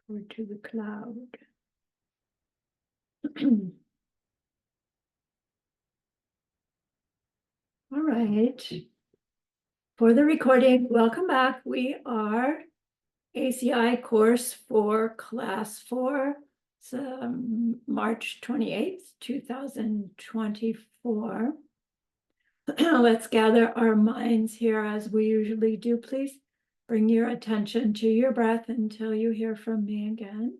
or to the cloud. All right. For the recording, welcome back. We are ACI course for class 4, March 28th, 2024. Let's gather our minds here as we usually do. Please bring your attention to your breath until you hear from me again.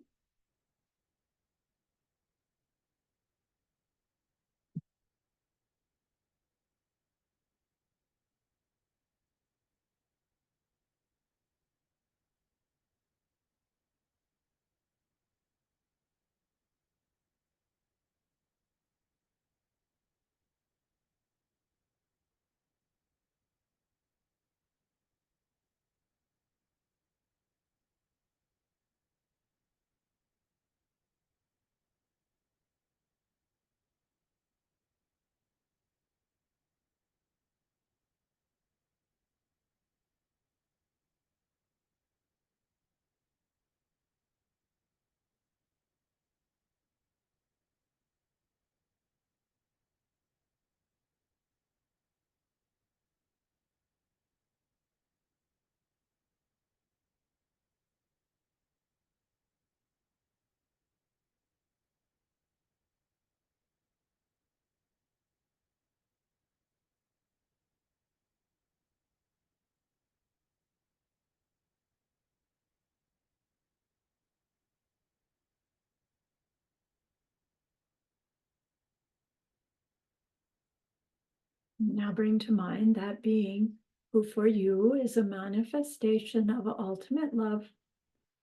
Now bring to mind that being who for you is a manifestation of ultimate love,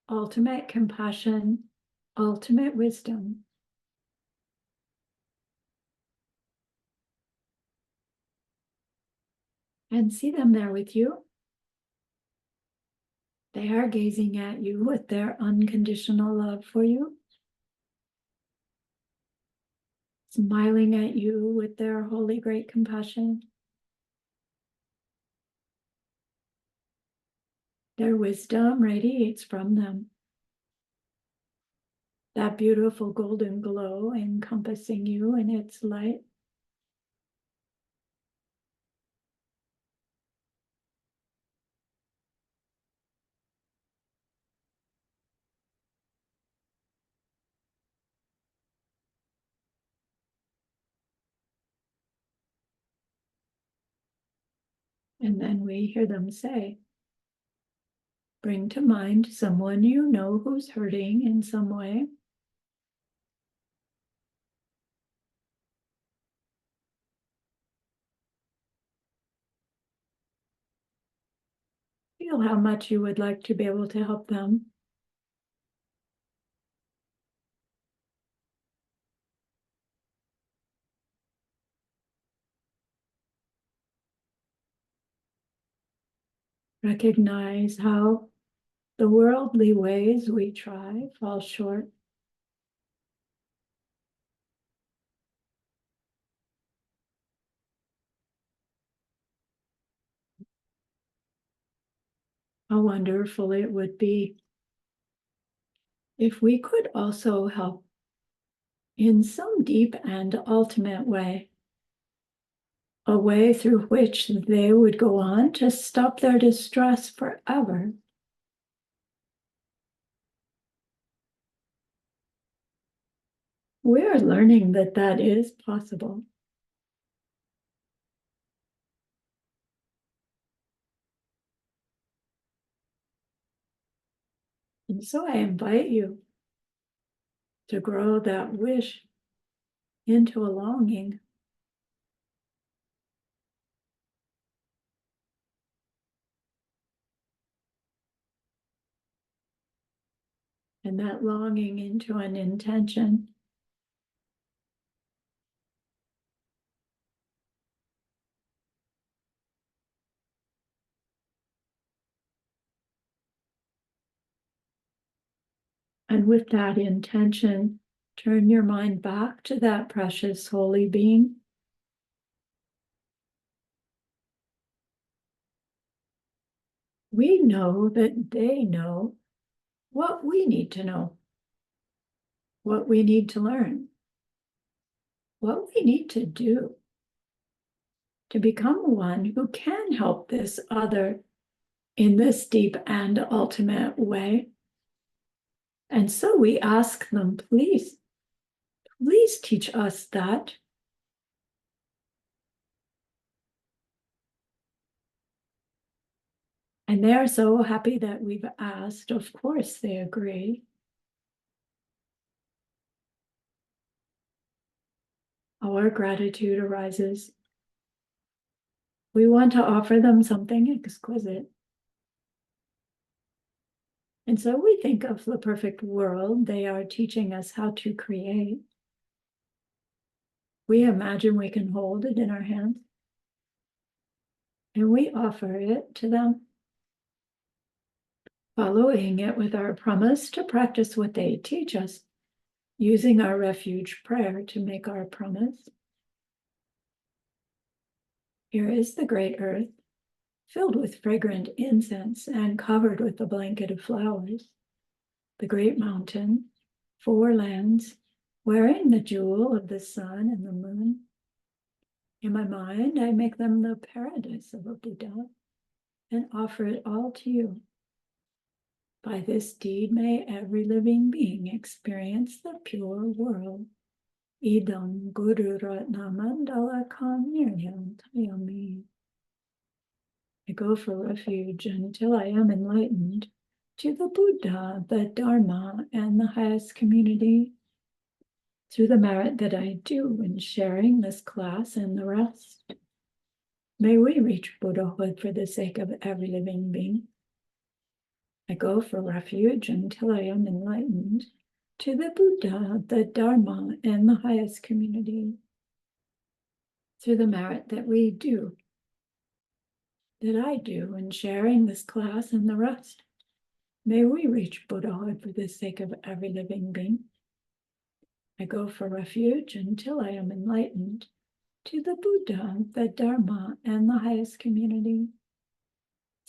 ultimate compassion, ultimate wisdom. And see them there with you. They are gazing at you with their unconditional love for you, smiling at you with their holy great compassion. Their wisdom radiates from them. That beautiful golden glow encompassing you in its light. And then we hear them say, bring to mind someone you know who's hurting in some way. Feel how much you would like to be able to help them. Recognize how the worldly ways we try fall short. How wonderful it would be if we could also help in some deep and ultimate way, a way through which they would go on to stop their distress forever. We're learning that that is possible. And so I invite you to grow that wish into a longing. And that longing into an intention. And with that intention, turn your mind back to that precious holy being. We know that they know what we need to know, what we need to learn, what we need to do to become one who can help this other in this deep and ultimate way. And so we ask them, please teach us that. And they're so happy that we've asked. Of course, they agree. Our gratitude arises. We want to offer them something exquisite. And so we think of the perfect world they are teaching us how to create. We imagine we can hold it in our hands, and we offer it to them, following it with our promise to practice what they teach us, using our refuge prayer to make our promise. Here is the great earth, filled with fragrant incense and covered with a blanket of flowers. The great mountain, 4 lands, wearing the jewel of the sun and the moon. In my mind, I make them the paradise of a Buddha and offer it all to you. By this deed, may every living being experience the pure world. Idam Guru Ratna Mandala Kamyam Tayami. I go for refuge until I am enlightened to the Buddha, the Dharma, and the highest community. Through the merit that I do in sharing this class and the rest, may we reach Buddhahood for the sake of every living being. I go for refuge until I am enlightened to the Buddha, the Dharma, and the highest community. Through the merit that we do, that I do in sharing this class and the rest, may we reach Buddhahood for the sake of every living being. I go for refuge until I am enlightened to the Buddha, the Dharma, and the highest community.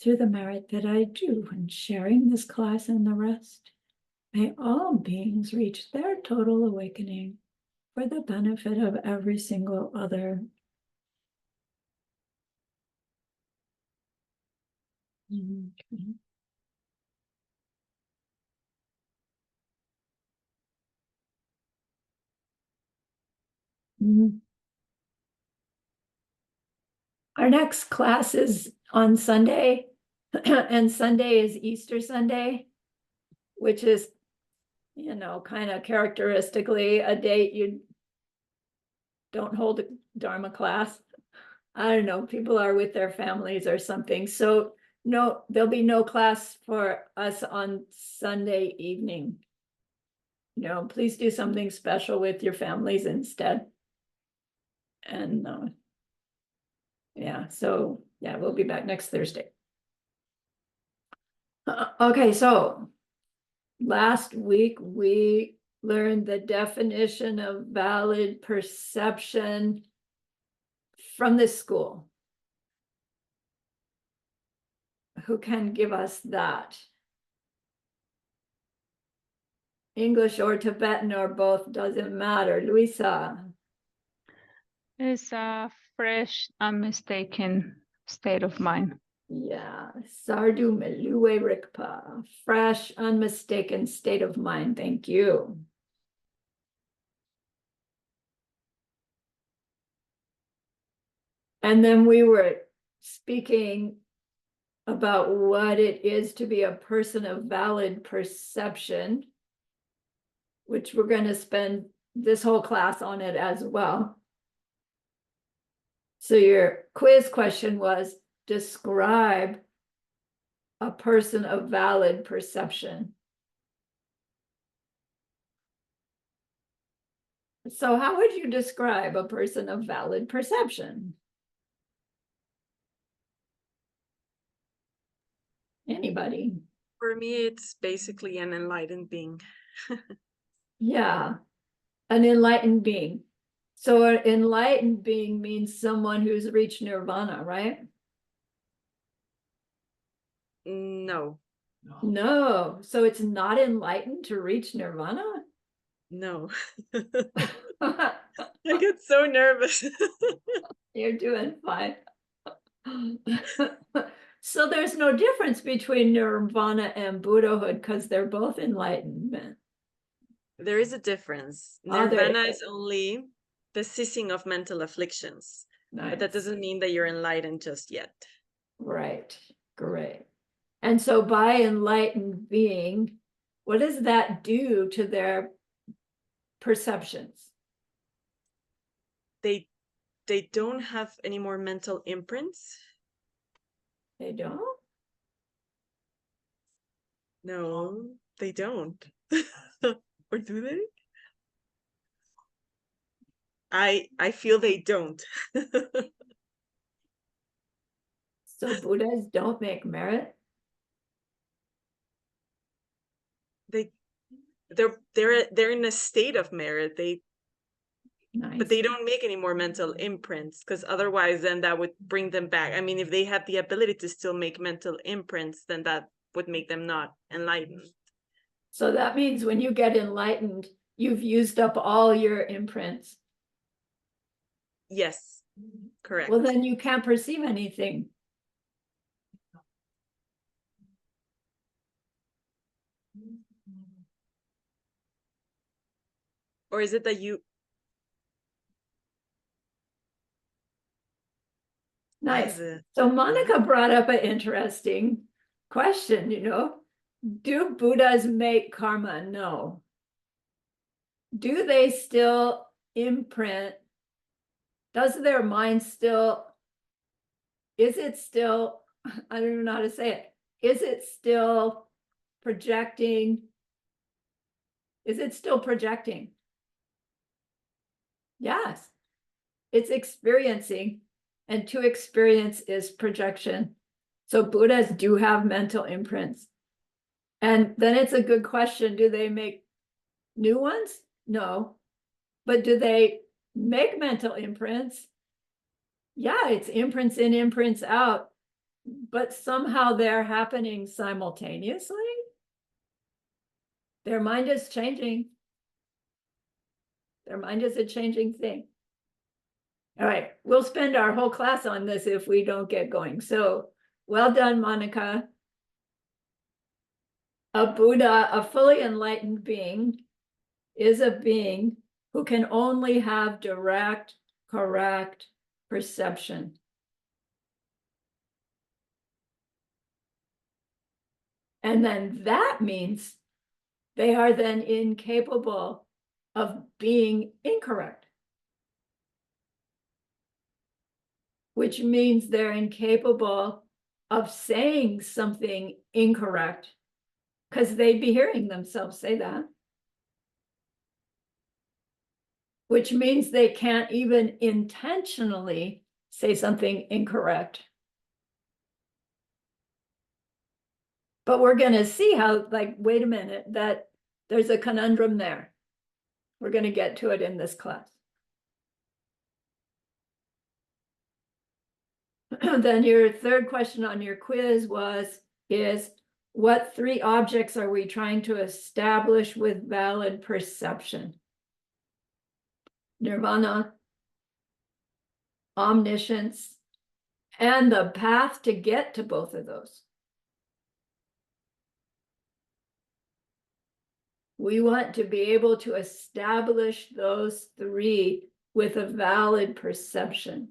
Through the merit that I do in sharing this class and the rest, may all beings reach their total awakening for the benefit of every single other. Okay. Our next class is on Sunday, and Sunday is Easter Sunday, which is, kind of characteristically a date you don't hold a Dharma class. I don't know, people are with their families or something. So no, there'll be no class for us on Sunday evening. Please do something special with your families instead. And we'll be back next Thursday. Okay, so last week we learned the definition of valid perception from this school. Who can give us that? English or Tibetan or both, doesn't matter. Luisa. It's a fresh, unmistaken state of mind. Yeah, Sardu Melue Rikpa, fresh, unmistaken state of mind. Thank you. And then we were speaking about what it is to be a person of valid perception, which we're going to spend this whole class on it as well. So your quiz question was, describe a person of valid perception. So how would you describe a person of valid perception? Anybody? For me, it's basically an enlightened being. Yeah, an enlightened being. So an enlightened being means someone who's reached nirvana, right? No. No, so it's not enlightened to reach nirvana? No. I get so nervous. You're doing fine. So there's no difference between nirvana and Buddhahood because they're both enlightenment. There is a difference. Oh, there Nirvana is. is only the ceasing of mental afflictions, but that Nice. doesn't mean that you're enlightened just yet. Right, great. And so by enlightened being, what does that do to their perceptions? They don't have any more mental imprints. They don't? No, they don't. Or do they? I feel they don't. So Buddhas don't make merit? They're in a state of merit. Nice. But they don't make any more mental imprints, because otherwise then that would bring them back. I mean, if they had the ability to still make mental imprints, then that would make them not enlightened. So that means when you get enlightened, you've used up all your imprints. Yes, correct. Well, then you can't perceive anything. Or is it that you... Nice. So Monica brought up an interesting question, do Buddhas make karma? No. Do they still imprint? Does their mind still, is it still, I don't know how to say it, is it still projecting? Is it still projecting? Yes, it's experiencing, and to experience is projection. So Buddhas do have mental imprints. And then it's a good question, do they make new ones? No. But do they make mental imprints? Yeah, it's imprints in, imprints out, but somehow they're happening simultaneously. Their mind is changing. Their mind is a changing thing. All right, we'll spend our whole class on this if we don't get going. So well done, Monica. A Buddha, a fully enlightened being, is a being who can only have direct, correct perception. And then that means they are then incapable of being incorrect, which means they're incapable of saying something incorrect because they'd be hearing themselves say that, which means they can't even intentionally say something incorrect. But we're going to see how, wait a minute, that there's a conundrum there. We're going to get to it in this class. Then your third question on your quiz is what three objects are we trying to establish with valid perception? Nirvana, omniscience, and the path to get to both of those. We want to be able to establish those three with a valid perception.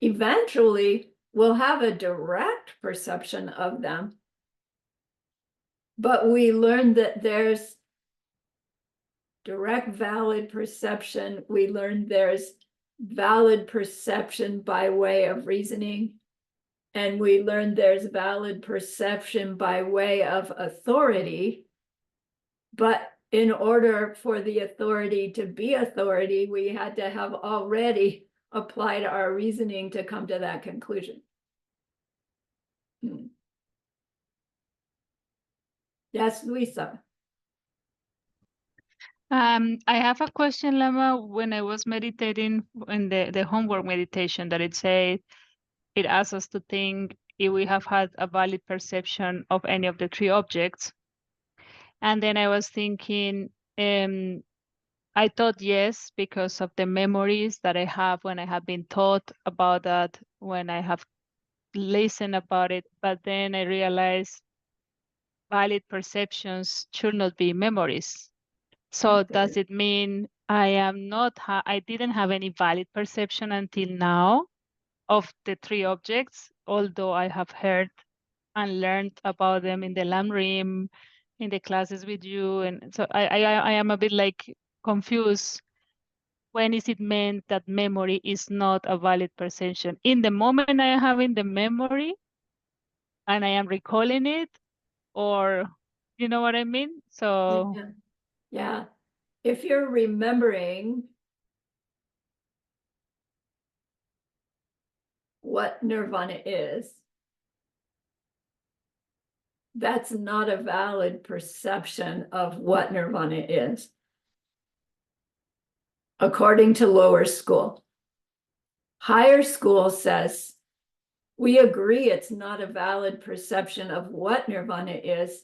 Eventually, we'll have a direct perception of them, but we learned that there's direct valid perception. We learned there's valid perception by way of reasoning, and we learned there's valid perception by way of authority. But in order for the authority to be authority, we had to have already applied our reasoning to come to that conclusion. Yes, Luisa. I have a question, Lama. When I was meditating in the homework meditation, that it said it asks us to think if we have had a valid perception of any of the three objects. And then I was thinking, I thought yes, because of the memories that I have when I have been taught about that, when I have listened about it. But then I realized valid perceptions should not be memories. So does it mean I am not, I didn't have any valid perception until now of the three objects, although I have heard and learned about them in the LAMRIM, in the classes with you. And so I am a bit like confused. When is it meant that memory is not a valid perception? In the moment I am having the memory and I am recalling it, or you know what I mean? So Yeah. If you're remembering what nirvana is, that's not a valid perception of what nirvana is, according to lower school. Higher school says, we agree it's not a valid perception of what nirvana is,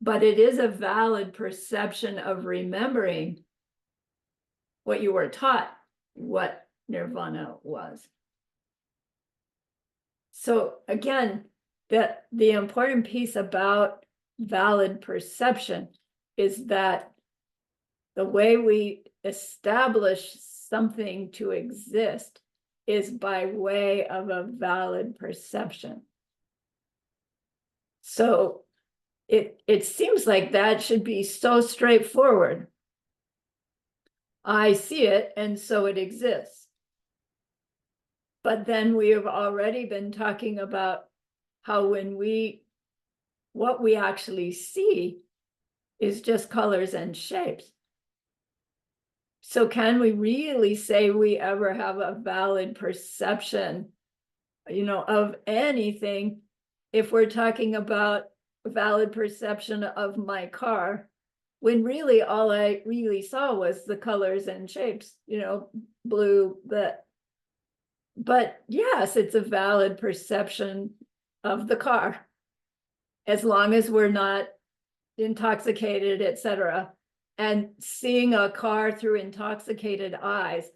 but it is a valid perception of remembering what you were taught, what nirvana was. So again, the important piece about valid perception is that the way we establish something to exist is by way of a valid perception. So it seems like that should be so straightforward. I see it, and so it exists. But then we have already been talking about how what we actually see is just colors and shapes. So can we really say we ever have a valid perception, of anything if we're talking about a valid perception of my car, when really all I really saw was the colors and shapes, blue, but yes, it's a valid perception of the car, as long as we're not intoxicated, etc. And seeing a car through intoxicated eyes,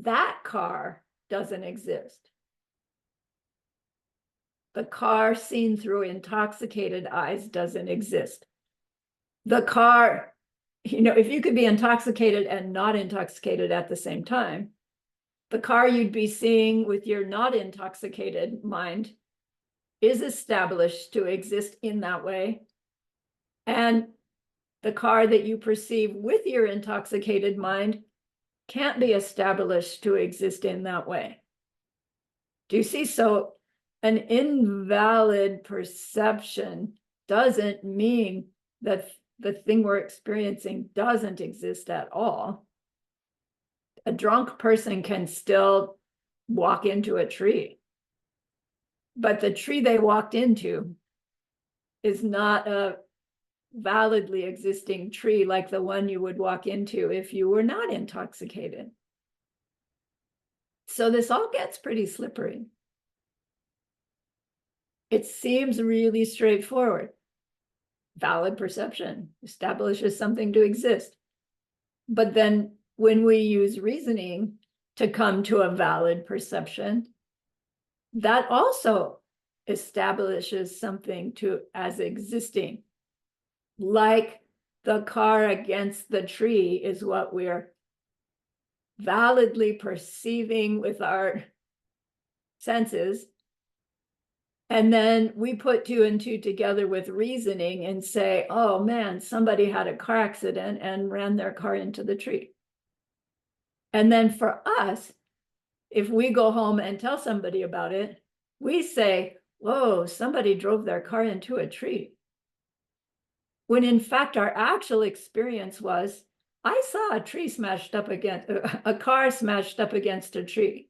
that car doesn't exist. The car seen through intoxicated eyes doesn't exist. The car, if you could be intoxicated and not intoxicated at the same time, the car you'd be seeing with your not intoxicated mind is established to exist in that way. And the car that you perceive with your intoxicated mind can't be established to exist in that way. Do you see? So an invalid perception doesn't mean that the thing we're experiencing doesn't exist at all. A drunk person can still walk into a tree, but the tree they walked into is not a validly existing tree like the one you would walk into if you were not intoxicated. So this all gets pretty slippery. It seems really straightforward. Valid perception establishes something to exist. But then when we use reasoning to come to a valid perception, that also establishes something as existing. Like the car against the tree is what we're validly perceiving with our senses. And then we put two and two together with reasoning and say, oh man, somebody had a car accident and ran their car into the tree. And then for us, if we go home and tell somebody about it, we say, whoa, somebody drove their car into a tree. When in fact, our actual experience was, I saw a car smashed up against a tree.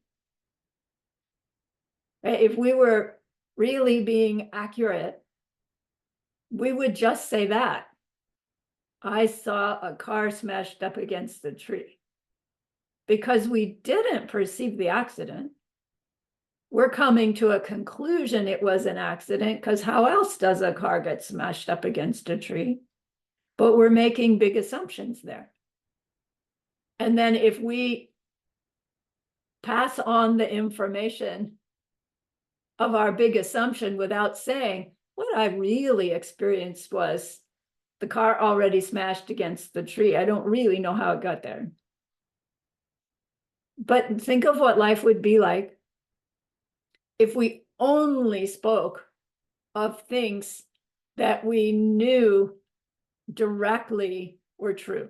If we were really being accurate, we would just say that. I saw a car smashed up against the tree. Because we didn't perceive the accident. we're coming to a conclusion it was an accident, because how else does a car get smashed up against a tree? But we're making big assumptions there. And then if we pass on the information of our big assumption without saying, what I really experienced was the car already smashed against the tree. I don't really know how it got there. But think of what life would be like if we only spoke of things that we knew directly were true.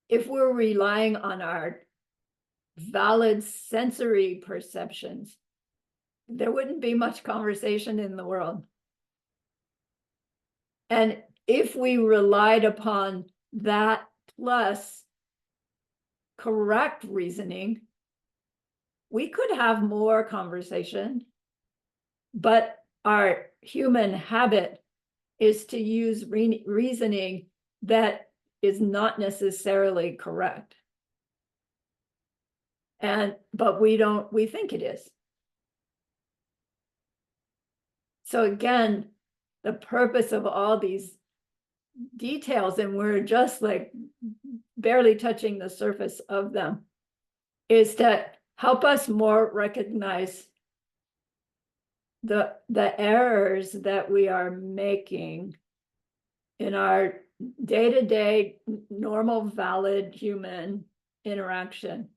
If we're relying on our valid sensory perceptions, there wouldn't be much conversation in the world. And if we relied upon that plus correct reasoning, we could have more conversation, but our human habit is to use reasoning that is not necessarily correct. But we think it is. So again, the purpose of all these details, and we're just like barely touching the surface of them, is to help us more recognize the errors that we are making in our day-to-day normal, valid human interaction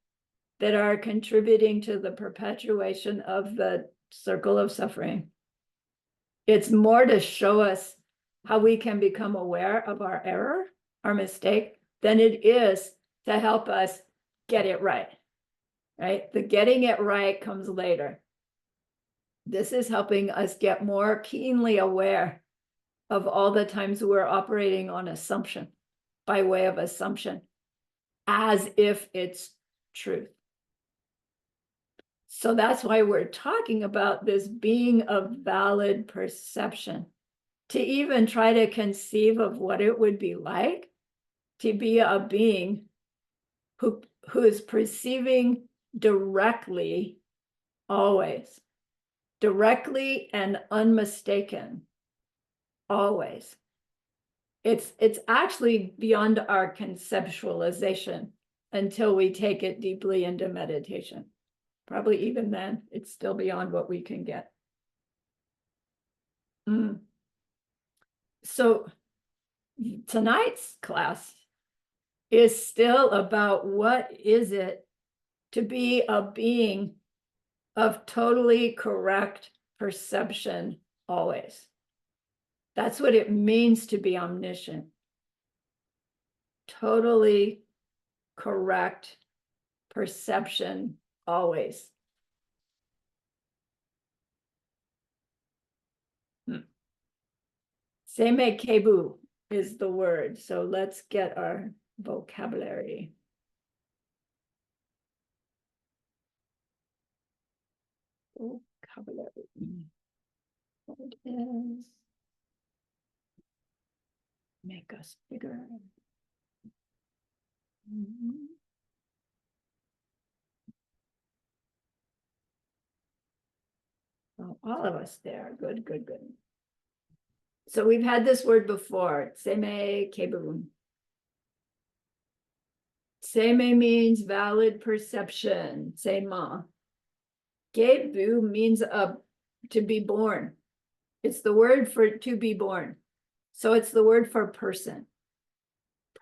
that are contributing to the perpetuation of the circle of suffering. It's more to show us how we can become aware of our error, our mistake, than it is to help us get it right, right? The getting it right comes later. This is helping us get more keenly aware of all the times we're operating on assumption, by way of assumption, as if it's truth. So that's why we're talking about this being of valid perception, to even try to conceive of what it would be like to be a being who is perceiving directly, always, directly and unmistaken, always. It's actually beyond our conceptualization until we take it deeply into meditation. Probably even then, it's still beyond what we can get. So tonight's class is still about what is it to be a being of totally correct perception always. That's what it means to be omniscient. Totally correct perception always. Seme kebu is the word. So let's get our vocabulary. Vocabulary. What is make us bigger? Oh, all of us there. Good, good, good. So we've had this word before. Seme kebu. Seme means valid perception. Sema. Kebu means to be born. It's the word for to be born. So it's the word for person.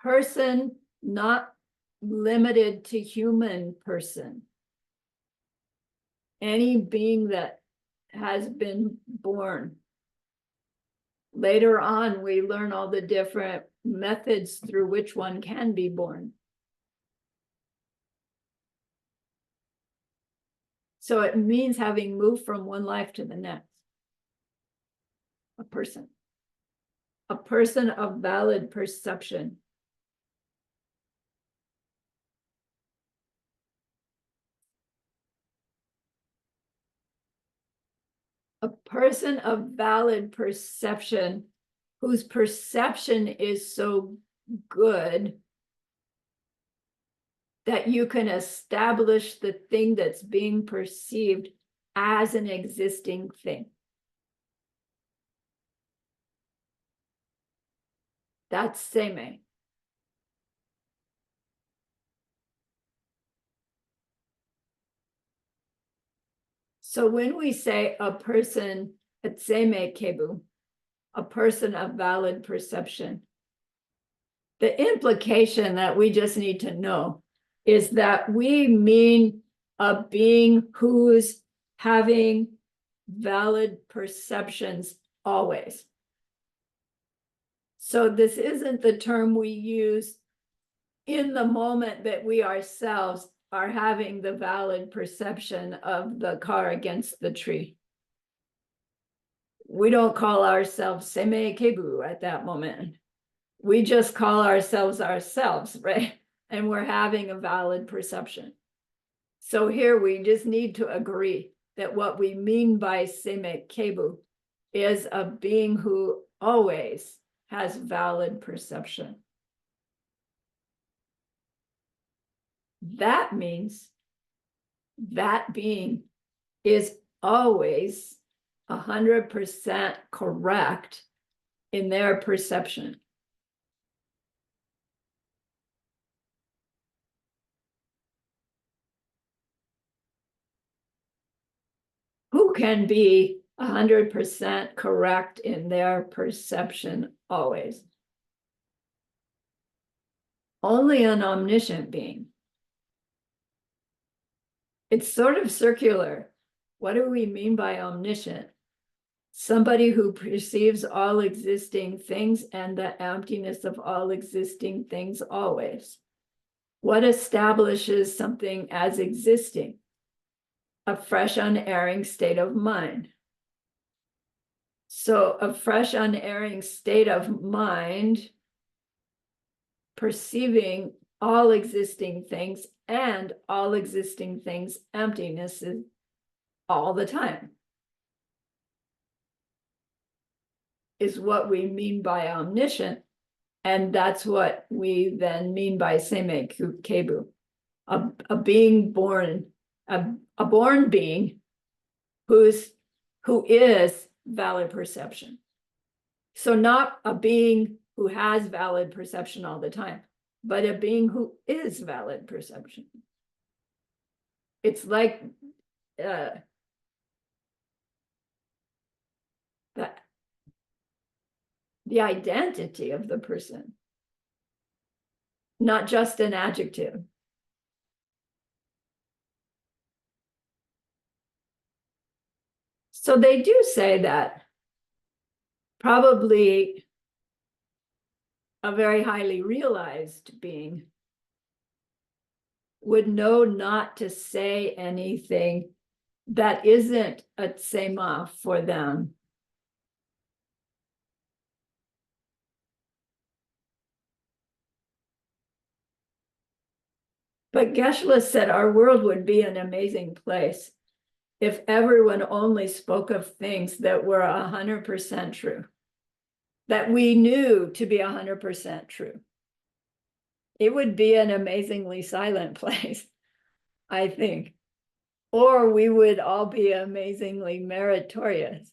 Person, not limited to human person. Any being that has been born. Later on, we learn all the different methods through which one can be born. So it means having moved from one life to the next. A person of valid perception. A person of valid perception whose perception is so good that you can establish the thing that's being perceived as an existing thing. That's seme. So when we say a person, seme kebu, a person of valid perception, the implication that we just need to know is that we mean a being who's having valid perceptions always. So this isn't the term we use in the moment that we ourselves are having the valid perception of the car against the tree. We don't call ourselves seme kebu at that moment. We just call ourselves, right? And we're having a valid perception. So here we just need to agree that what we mean by seme kebu is a being who always has valid perception. That means that being is always 100% correct in their perception. Who can be 100% correct in their perception always? Only an omniscient being. It's sort of circular. What do we mean by omniscient? Somebody who perceives all existing things and the emptiness of all existing things always. What establishes something as existing? A fresh, unerring state of mind. So a fresh, unerring state of mind, perceiving all existing things and all existing things emptiness all the time, is what we mean by omniscient. And that's what we then mean by seme kebu, a being born, a born being who is valid perception. So not a being who has valid perception all the time, but a being who is valid perception. It's like the identity of the person, not just an adjective. So they do say that probably a very highly realized being would know not to say anything that isn't a tsema for them. But Geshe-la said our world would be an amazing place if everyone only spoke of things that were 100% true, that we knew to be 100% true. It would be an amazingly silent place, I think. Or we would all be amazingly meritorious.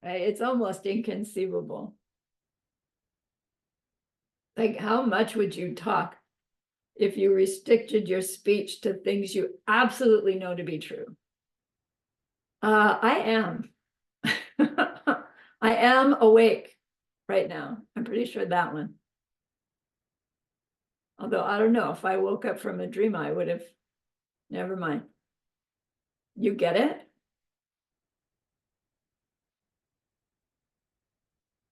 Right? It's almost inconceivable. Like, how much would you talk if you restricted your speech to things you absolutely know to be true? I am. I am awake right now. I'm pretty sure that one. Although I don't know, if I woke up from a dream, I would have, never mind. You get it?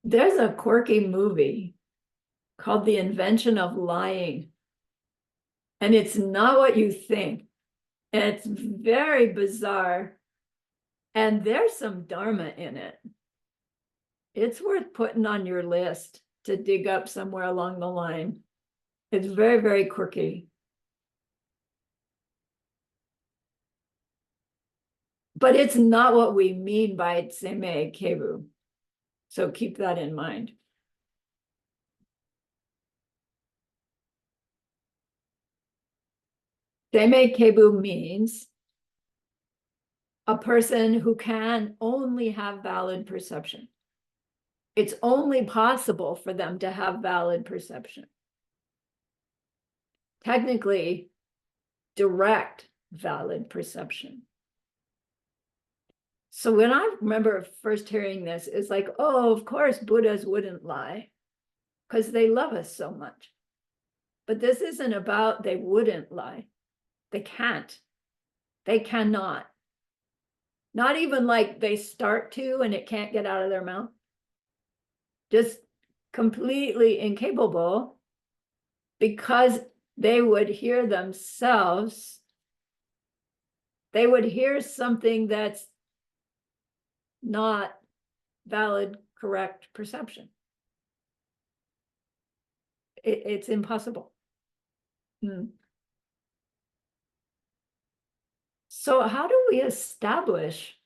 There's a quirky movie called The Invention of Lying. And it's not what you think. And it's very bizarre. And there's some dharma in it. It's worth putting on your list to dig up somewhere along the line. It's very, very quirky. But it's not what we mean by seme kebu. So keep that in mind. Deme Kebu means a person who can only have valid perception. It's only possible for them to have valid perception. Technically, direct valid perception. So when I remember first hearing this, it's like, oh, of course, Buddhas wouldn't lie because they love us so much. But this isn't about they wouldn't lie. They can't. They cannot. Not even like they start to and it can't get out of their mouth. Just completely incapable because they would hear themselves. They would hear something that's not valid, correct perception. It's impossible. So how do we establish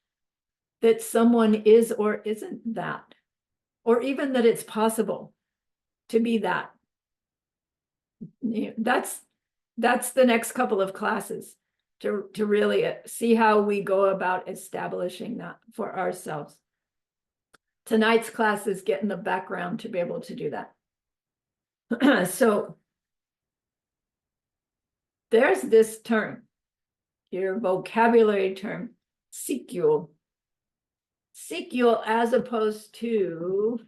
that someone is or isn't that? Or even that it's possible to be that? That's the next couple of classes to really see how we go about establishing that for ourselves. Tonight's class is getting the background to be able to do that. So there's this term, your vocabulary term, sikyo. Sikyo as opposed to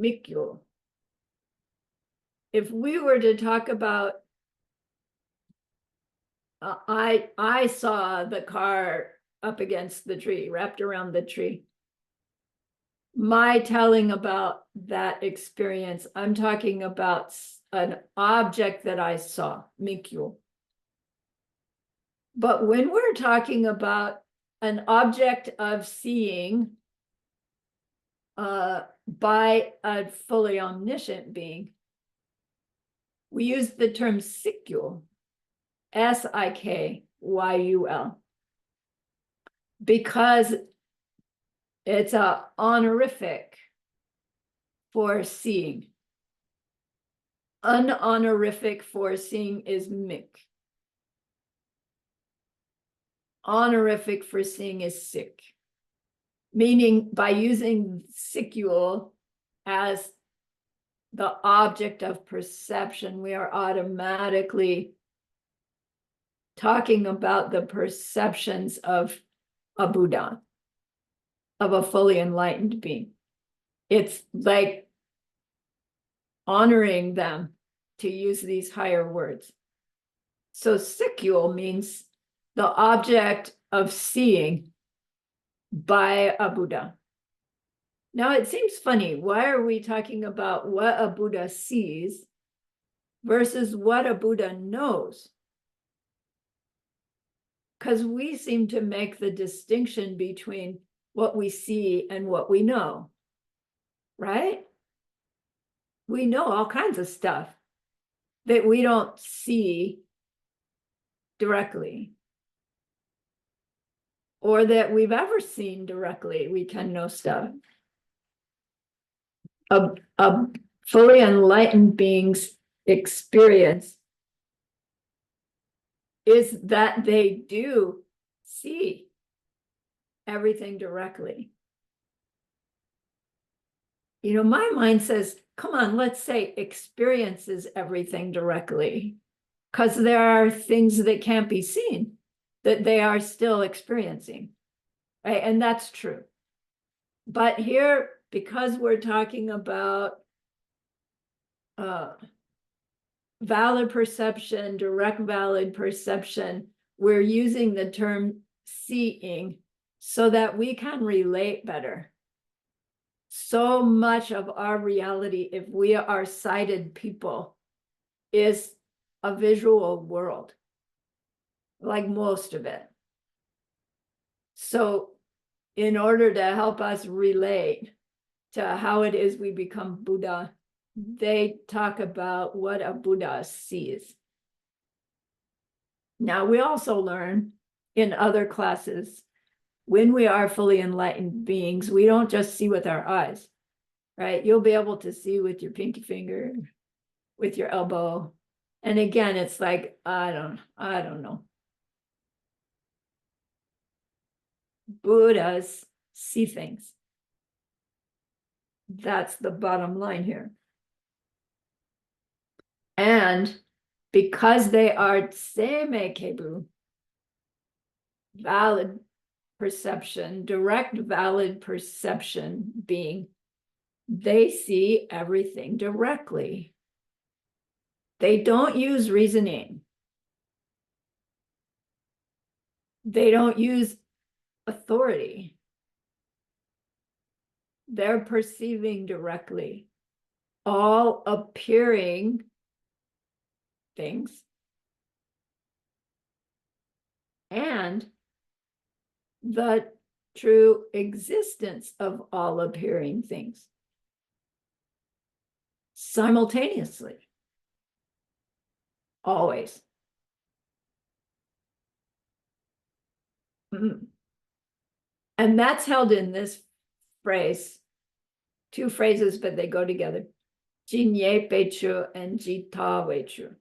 mikyo. If we were to talk about, I saw the car up against the tree, wrapped around the tree. My telling about that experience, I'm talking about an object that I saw, mikyo. But when we're talking about an object of seeing by a fully omniscient being, we use the term sikyul, Sikyul, because it's a honorific for seeing. Unhonorific for seeing is mik. Honorific for seeing is sik. Meaning by using sikyul as the object of perception, we are automatically talking about the perceptions of a Buddha, of a fully enlightened being. It's like honoring them to use these higher words. So sikyul means the object of seeing by a Buddha. Now it seems funny, why are we talking about what a Buddha sees versus what a Buddha knows? Because we seem to make the distinction between what we see and what we know, right? We know all kinds of stuff that we don't see directly, or that we've ever seen directly. We can know stuff. A fully enlightened being's experience is that they do see everything directly. You know, my mind says, come on, let's say experiences everything directly, because there are things that can't be seen that they are still experiencing, right? And that's true. But here, because we're talking about valid perception, direct valid perception, we're using the term seeing so that we can relate better. So much of our reality, if we are sighted people, is a visual world, like most of it. So in order to help us relate to how it is we become Buddha, they talk about what a Buddha sees. Now, we also learn in other classes, when we are fully enlightened beings, we don't just see with our eyes, right? You'll be able to see with your pinky finger, with your elbow, And again, it's like, I don't know. Buddhas see things. That's the bottom line here. And because they are seme kebu, valid perception, direct valid perception being, they see everything directly. They don't use reasoning. They don't use authority. They're perceiving directly. All appearing things and the true existence of all appearing things simultaneously, always. And that's held in this phrase, two phrases, but they go together. Jinye Pechu and Jita Wechu.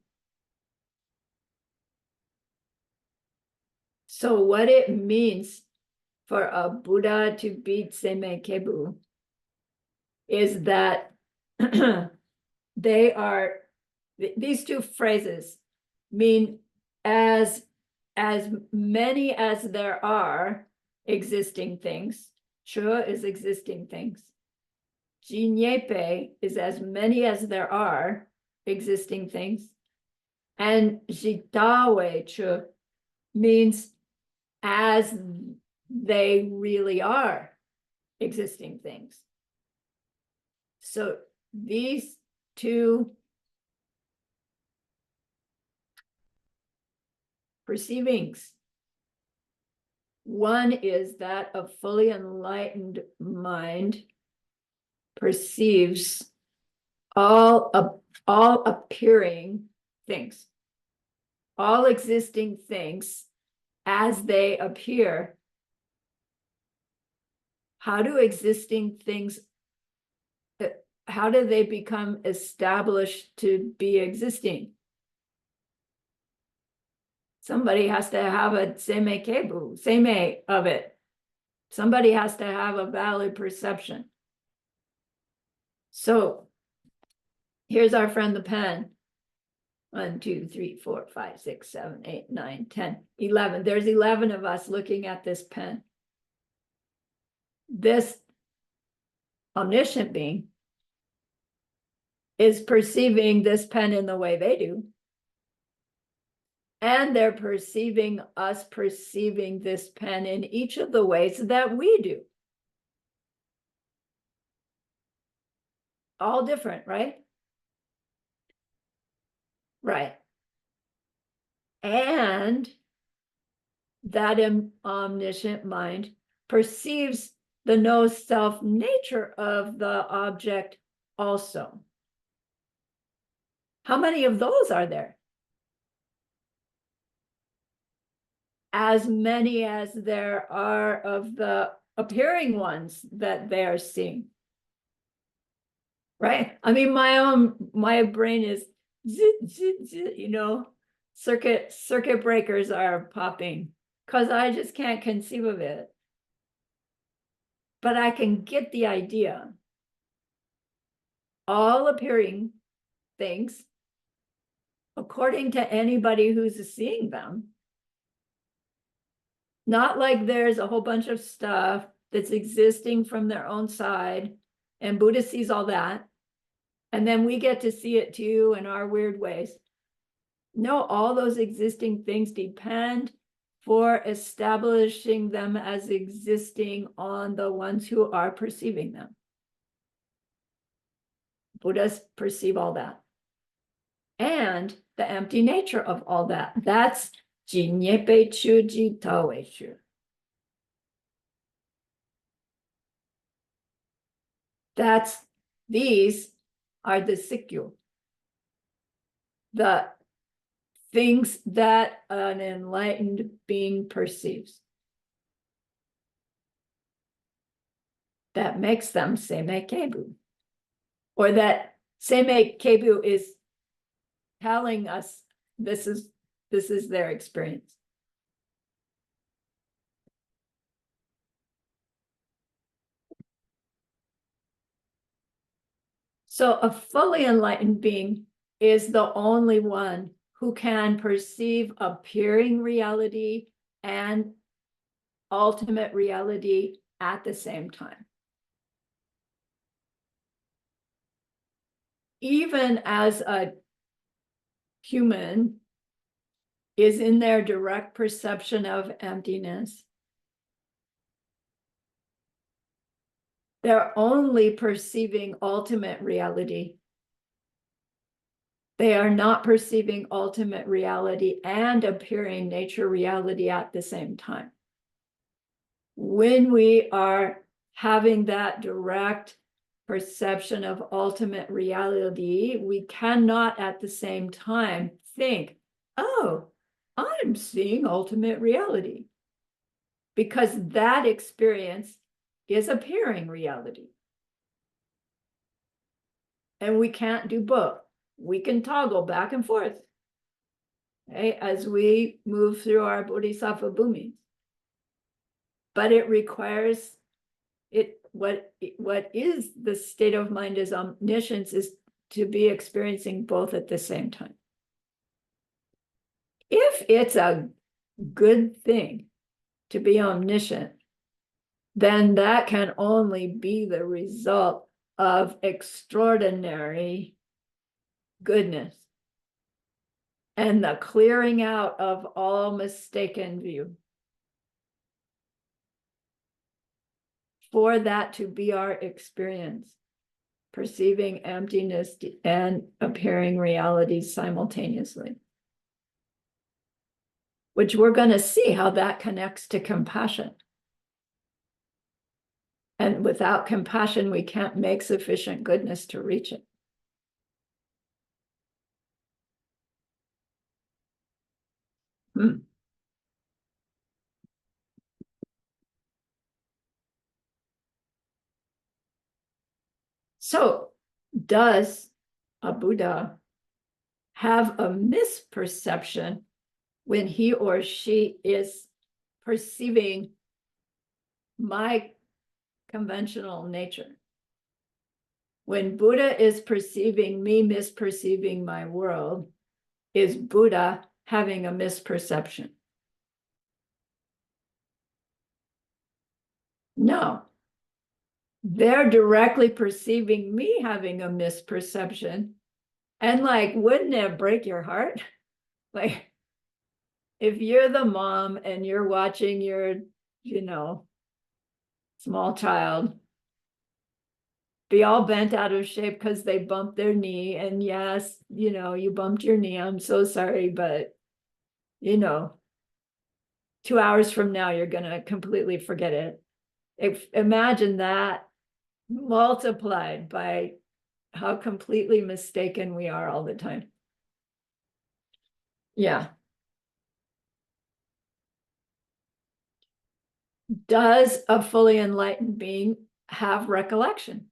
So what it means for a Buddha to beat Seme Kebu is that they are, these two phrases mean as many as there are existing things. Chu is existing things. Jinyepe is as many as there are existing things. And Jitawe Chu means as they really are existing things. So these two perceivings, one is that a fully enlightened mind perceives all appearing things, all existing things as they appear. How do existing things, how do they become established to be existing? Somebody has to have a seme kebu, seme of it. Somebody has to have a valid perception. So here's our friend the pen. 1, 2, 3, 4, 5, 6, 7, 8, 9, 10, 11. There's 11 of us looking at this pen. This omniscient being is perceiving this pen in the way they do. And they're perceiving us perceiving this pen in each of the ways that we do. All different, right? Right. And that omniscient mind perceives the no-self nature of the object also. How many of those are there? As many as there are of the appearing ones that they are seeing. Right? I mean, my brain is, you know, circuit breakers are popping because I just can't conceive of it. But I can get the idea. All appearing things, according to anybody who's seeing them, not like there's a whole bunch of stuff that's existing from their own side, and Buddha sees all that, and then we get to see it too in our weird ways. No, all those existing things depend for establishing them as existing on the ones who are perceiving them. Buddhas perceive all that. And the empty nature of all that. That's Jinyepe Chu Jitawe Chu. These are the sikyu. The things that an enlightened being perceives. That makes them seme kebu. Or that seme kebu is telling us this is their experience. So a fully enlightened being is the only one who can perceive appearing reality and ultimate reality at the same time. Even as a human is in their direct perception of emptiness, they're only perceiving ultimate reality. They are not perceiving ultimate reality and appearing nature reality at the same time. When we are having that direct perception of ultimate reality, we cannot at the same time think, oh, I'm seeing ultimate reality. Because that experience is appearing reality. And we can't do both. We can toggle back and forth, okay, as we move through our bodhisattva bhumis. But it requires it. What is the state of mind as omniscience is to be experiencing both at the same time. If it's a good thing to be omniscient, then that can only be the result of extraordinary goodness and the clearing out of all mistaken view. For that to be our experience, perceiving emptiness and appearing reality simultaneously. Which we're going to see how that connects to compassion. And without compassion, we can't make sufficient goodness to reach it. So, does a Buddha have a misperception when he or she is perceiving my conventional nature? When Buddha is perceiving me misperceiving my world, is Buddha having a misperception? No. They're directly perceiving me having a misperception. And like, wouldn't it break your heart? Like, if you're the mom and you're watching your, small child be all bent out of shape because they bumped their knee, and yes, you bumped your knee, I'm so sorry, but 2 hours from now, you're going to completely forget it. Imagine that multiplied by how completely mistaken we are all the time. Yeah. Does a fully enlightened being have recollection?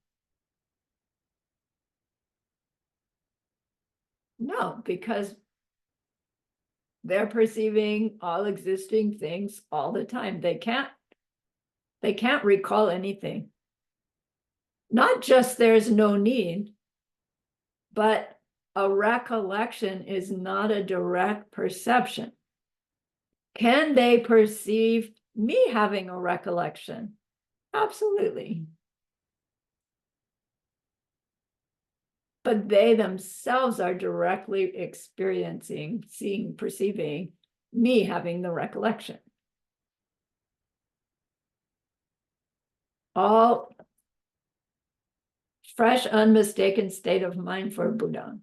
No, because they're perceiving all existing things all the time. They can't recall anything. Not just there's no need, but a recollection is not a direct perception. Can they perceive me having a recollection? Absolutely. But they themselves are directly experiencing, seeing, perceiving me having the recollection. All fresh, unmistaken state of mind for Buddha.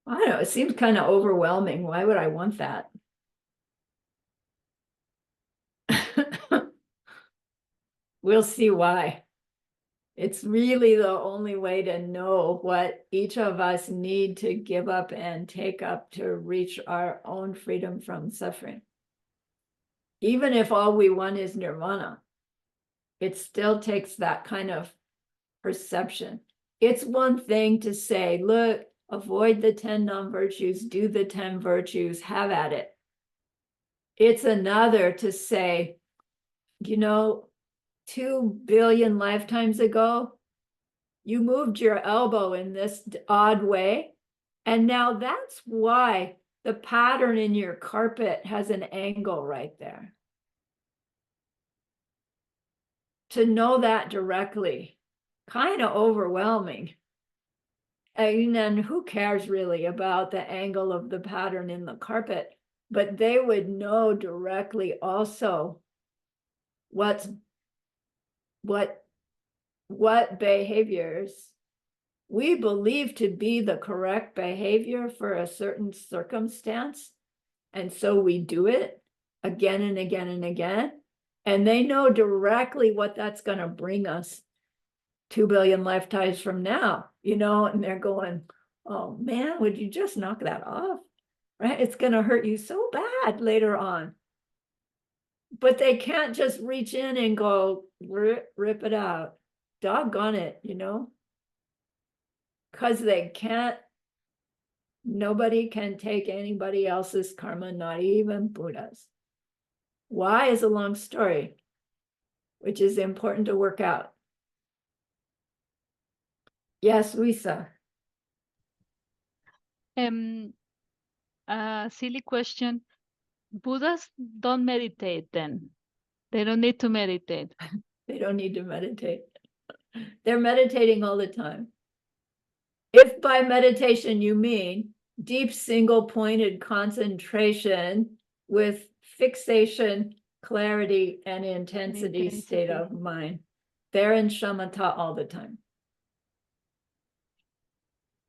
I don't know, it seems kind of overwhelming. Why would I want that? We'll see why. It's really the only way to know what each of us need to give up and take up to reach our own freedom from suffering. Even if all we want is nirvana, it still takes that kind of perception It's one thing to say, look, avoid the 10 non-virtues, do the 10 virtues, have at it. It's another to say, 2 billion lifetimes ago, you moved your elbow in this odd way. And now that's why the pattern in your carpet has an angle right there. To know that directly, kind of overwhelming. And then who cares really about the angle of the pattern in the carpet? But they would know directly also what behaviors we believe to be the correct behavior for a certain circumstance. And so we do it again and again and again. And they know directly what that's going to bring us 2 billion lifetimes from now, and they're going, oh man, would you just knock that off? Right? It's going to hurt you so bad later on. But they can't just reach in and go, rip it out. Doggone it, because they can't, nobody can take anybody else's karma, not even Buddhas. Why is a long story, which is important to work out. Yes, Lisa. Silly question. Buddhas don't meditate then. They don't need to meditate. They don't need to meditate. They're meditating all the time. If by meditation you mean deep single-pointed concentration with fixation, clarity, and intensity state of mind, they're in shamatha all the time.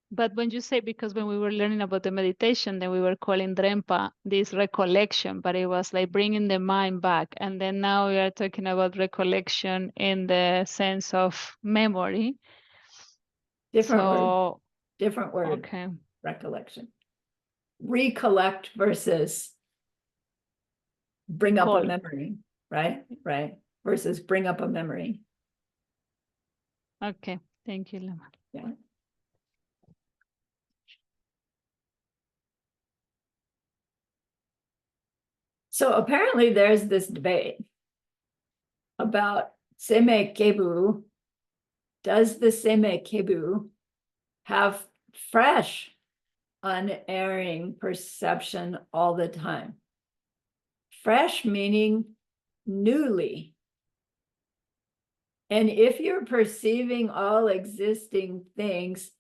But when you say, because when we were learning about the meditation, then we were calling Drenpa this recollection, but it was like bringing the mind back. And then now we are talking about recollection in the sense of memory. Different word. Okay. Recollection. Recollect versus bring up a memory, right? Right. Versus bring up a memory. Okay. Thank you, Lama. Yeah. So apparently there's this debate about Seme Kebu. Does the Seme Kebu have fresh, unerring perception all the time? Fresh meaning newly. And if you're perceiving all existing things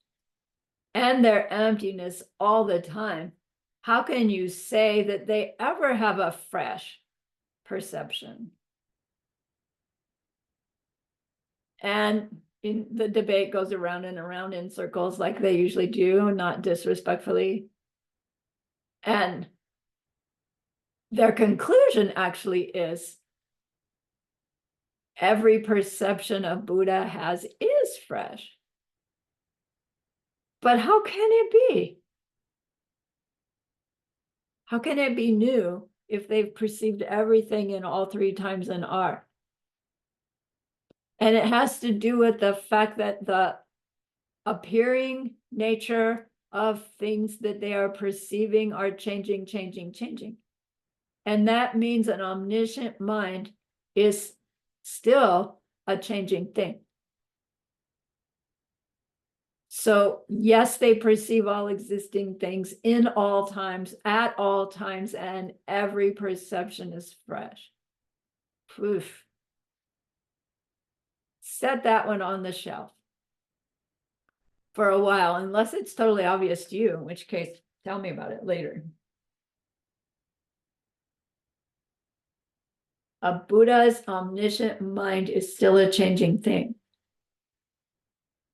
and their emptiness all the time, how can you say that they ever have a fresh perception? And the debate goes around and around in circles like they usually do, not disrespectfully. And their conclusion actually is every perception a Buddha has is fresh. But how can it be? How can it be new if they've perceived everything in all 3 times and are? And it has to do with the fact that the appearing nature of things that they are perceiving are changing. And that means an omniscient mind is still a changing thing. So yes, they perceive all existing things in all times, at all times, and every perception is fresh. Poof. Set that one on the shelf for a while, unless it's totally obvious to you, in which case, tell me about it later. A Buddha's omniscient mind is still a changing thing,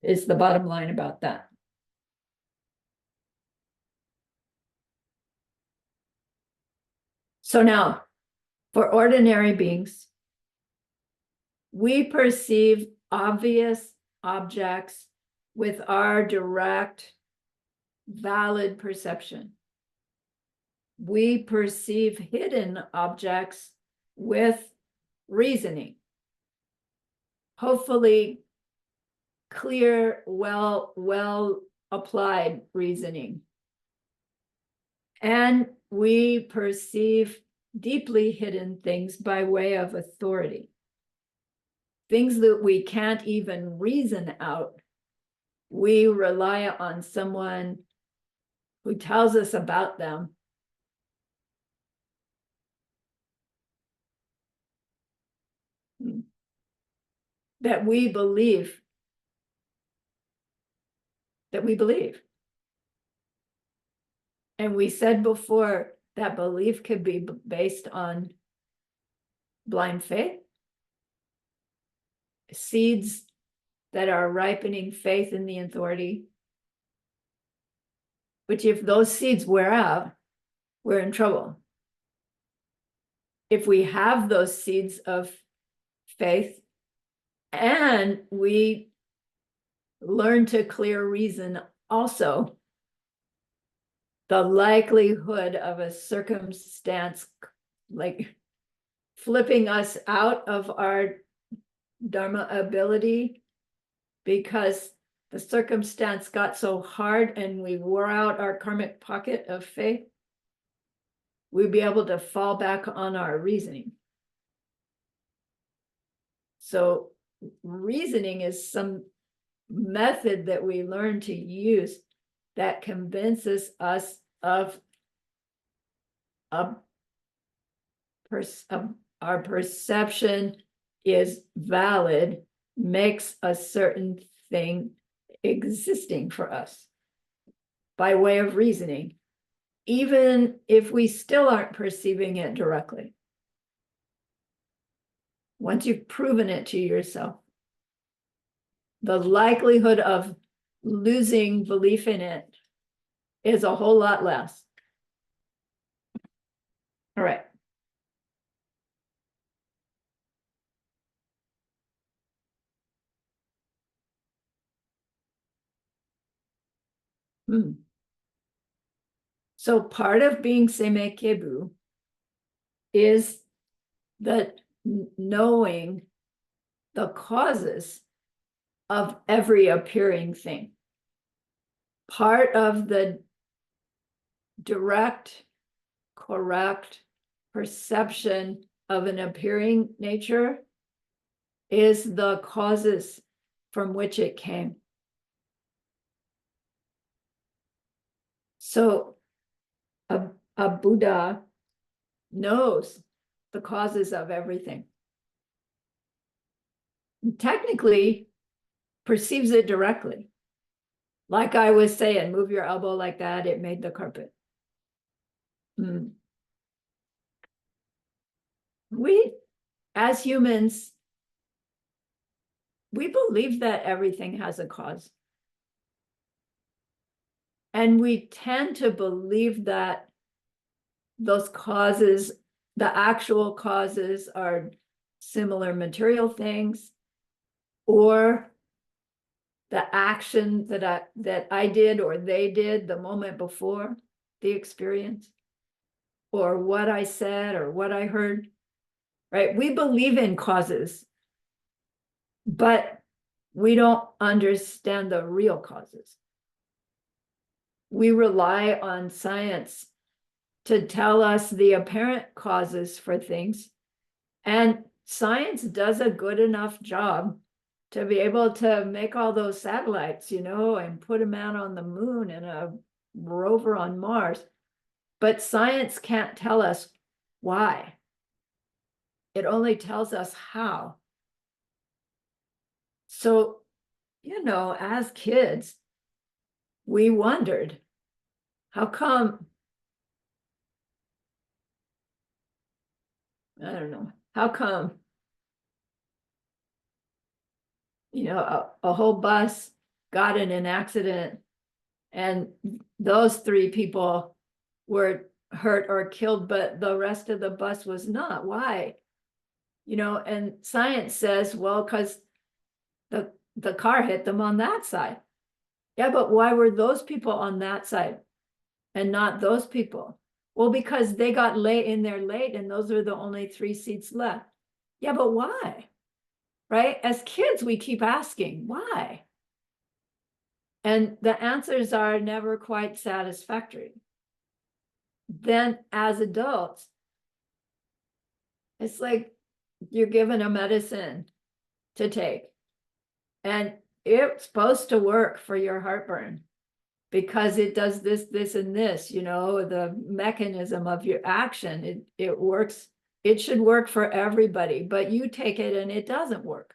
is the bottom line about that. So now, for ordinary beings, we perceive obvious objects with our direct, valid perception. We perceive hidden objects with reasoning, hopefully clear, well applied reasoning. And we perceive deeply hidden things by way of authority. Things that we can't even reason out, we rely on someone who tells us about them. That we believe. And we said before that belief could be based on blind faith, seeds that are ripening faith in the authority, which if those seeds wear out, we're in trouble. If we have those seeds of faith and we learn to clear reason also, the likelihood of a circumstance like flipping us out of our Dharma ability because the circumstance got so hard and we wore out our karmic pocket of faith, we'd be able to fall back on our reasoning. So reasoning is some method that we learn to use that convinces us of our perception is valid, makes a certain thing existing for us by way of reasoning, even if we still aren't perceiving it directly. Once you've proven it to yourself, the likelihood of losing belief in it is a whole lot less. All right. So part of being Seme Kebu is that knowing the causes of every appearing thing. Part of the direct, correct perception of an appearing nature is the causes from which it came. So a Buddha knows the causes of everything. Technically, perceives it directly. Like I was saying, move your elbow like that, it made the carpet. We, as humans, we believe that everything has a cause. And we tend to believe that those causes, the actual causes, are similar material things, or the action that I did or they did the moment before the experience, or what I said or what I heard, right? We believe in causes, but we don't understand the real causes. We rely on science to tell us the apparent causes for things, and science does a good enough job to be able to make all those satellites, and put them out on the moon and a rover on Mars. But science can't tell us why. It only tells us how. So, as kids, we wondered, how come, I don't know, how come, a whole bus got in an accident and those 3 people were hurt or killed, but the rest of the bus was not? Why? And science says, well, because the car hit them on that side. Yeah, but why were those people on that side and not those people? Well, because they got in there late and those are the only 3 seats left. Yeah, but why? Right? As kids, we keep asking, why? and the answers are never quite satisfactory, then as adults, it's like you're given a medicine to take, and it's supposed to work for your heartburn because it does this, this, and this, you know, the mechanism of your action, it works, it should work for everybody, but you take it and it doesn't work.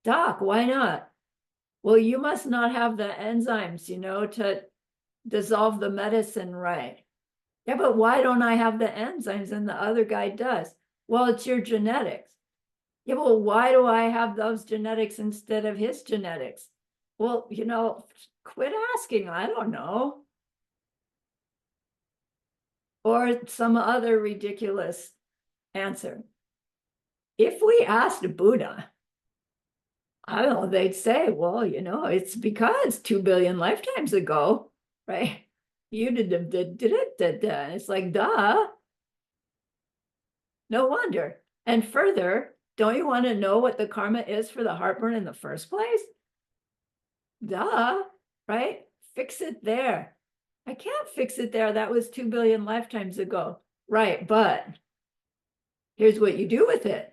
Doc, why not? Well, you must not have the enzymes, you know, to dissolve the medicine right. Yeah, but why don't I have the enzymes and the other guy does? Well, it's your genetics. Yeah, well, why do I have those genetics instead of his genetics? Well, you know, quit asking, I don't know. Or some other ridiculous answer. If we asked Buddha, I don't know, they'd say, well, you know, it's because 2 billion lifetimes ago, right? You did it. It's like, duh. No wonder. And further, don't you want to know what the karma is for the heartburn in the first place? Duh, right? Fix it there. I can't fix it there. That was 2 billion lifetimes ago. Right, but here's what you do with it.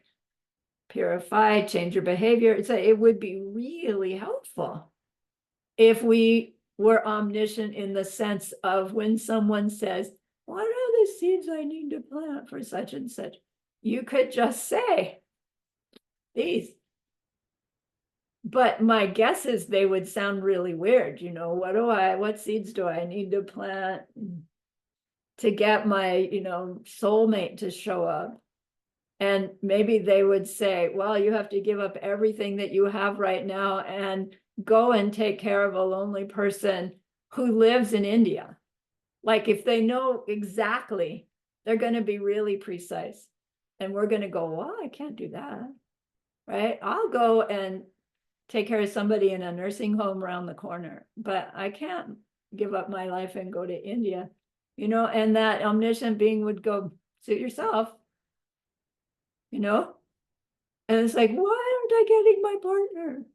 Purify, change your behavior. It would be really helpful if we were omniscient in the sense of when someone says, what are the seeds I need to plant for such and such? You could just say these. But my guess is they would sound really weird. You know, what seeds do I need to plant to get my, you know, soulmate to show up? And maybe they would say, well, you have to give up everything that you have right now and go and take care of a lonely person who lives in India. Like if they know exactly, they're going to be really precise. And we're going to go, well, I can't do that. Right? I'll go and take care of somebody in a nursing home around the corner, but I can't give up my life and go to India, you know, and that omniscient being would go, suit yourself, you know? And it's like, why aren't I getting my partner?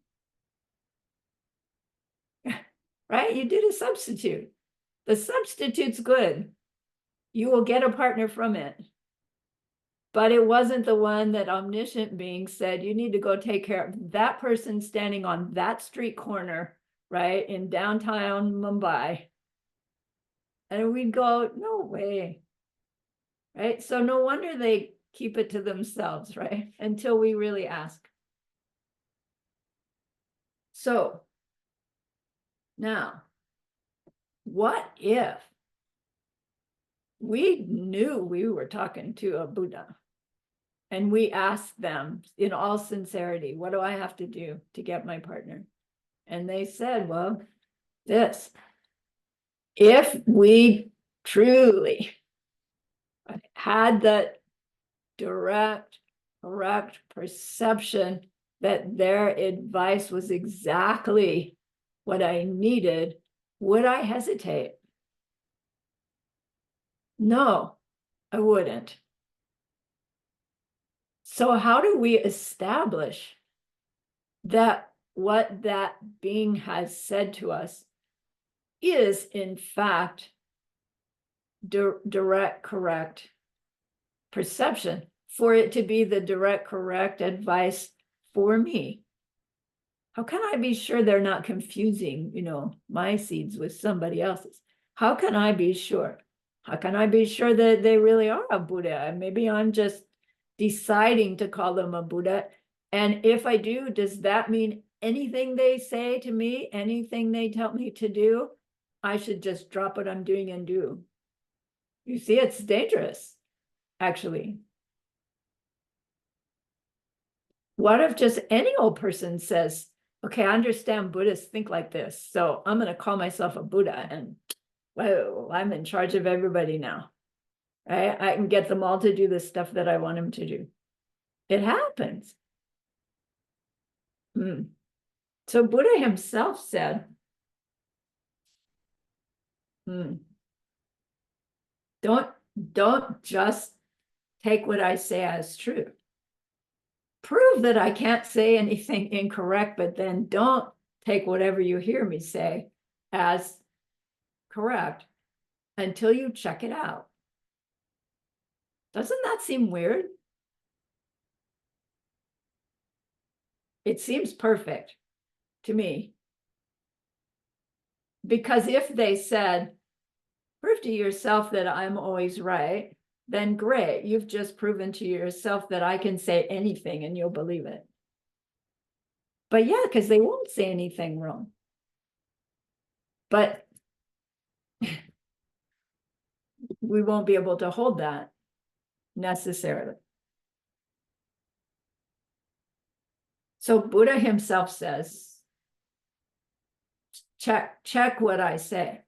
Right? You did a substitute. The substitute's good. You will get a partner from it. But it wasn't the one that omniscient being said, you need to go take care of that person standing on that street corner, right, in downtown Mumbai. And we'd go, no way. Right? So no wonder they keep it to themselves, right? Until we really ask. So now, what if we knew we were talking to a Buddha and we asked them in all sincerity, what do I have to do to get my partner? And they said, well, this, if we truly had that direct, correct perception that their advice was exactly what I needed, would I hesitate? No, I wouldn't. So how do we establish that what that being has said to us is in fact direct, correct perception, for it to be the direct, correct advice for me? How can I be sure they're not confusing, you know, my seeds with somebody else's? How can I be sure? How can I be sure that they really are a Buddha? Maybe I'm just deciding to call them a Buddha. And if I do, does that mean anything they say to me, anything they tell me to do, I should just drop what I'm doing and do? You see, it's dangerous, actually. What if just any old person says, okay, I understand Buddhists think like this, so I'm going to call myself a Buddha and whoa, I'm in charge of everybody now. Right? I can get them all to do the stuff that I want them to do. It happens. So Buddha himself said, don't just take what I say as true. Prove that I can't say anything incorrect, but then don't take whatever you hear me say as correct until you check it out. Doesn't that seem weird? It seems perfect to me. Because if they said, prove to yourself that I'm always right, then great. You've just proven to yourself that I can say anything and you'll believe it. But yeah, because they won't say anything wrong. But we won't be able to hold that necessarily. So Buddha himself says, check what I say.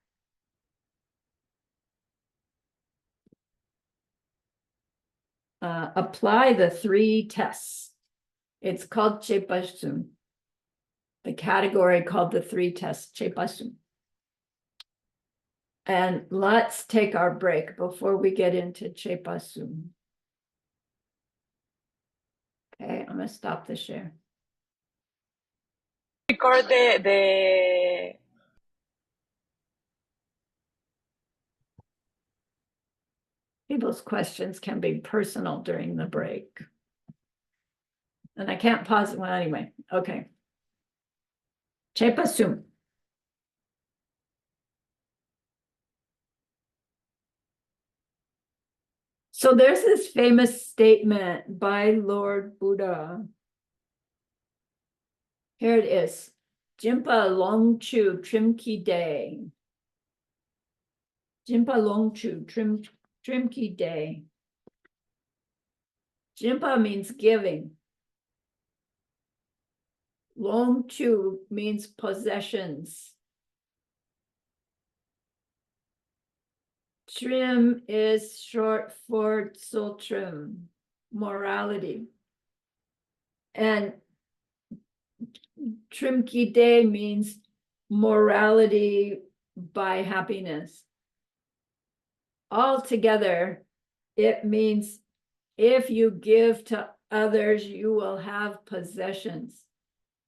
Apply the 3 tests. It's called Chepasum. The category called the 3 tests, Chepasum. And let's take our break before we get into Chepasum. Okay, I'm gonna stop the share. Record the People's questions can be personal during the break. And I can't pause it. Well, anyway, okay. Chepasum. So there's this famous statement by Lord Buddha. Here it is. Jimpa Longchu Trimki Day. Jimpa Longchu Trimki Day. Jimpa means giving. Longchu means possessions. Trim is short for Sultrim, morality. And Trimki Day means morality by happiness. Altogether, it means if you give to others, you will have possessions.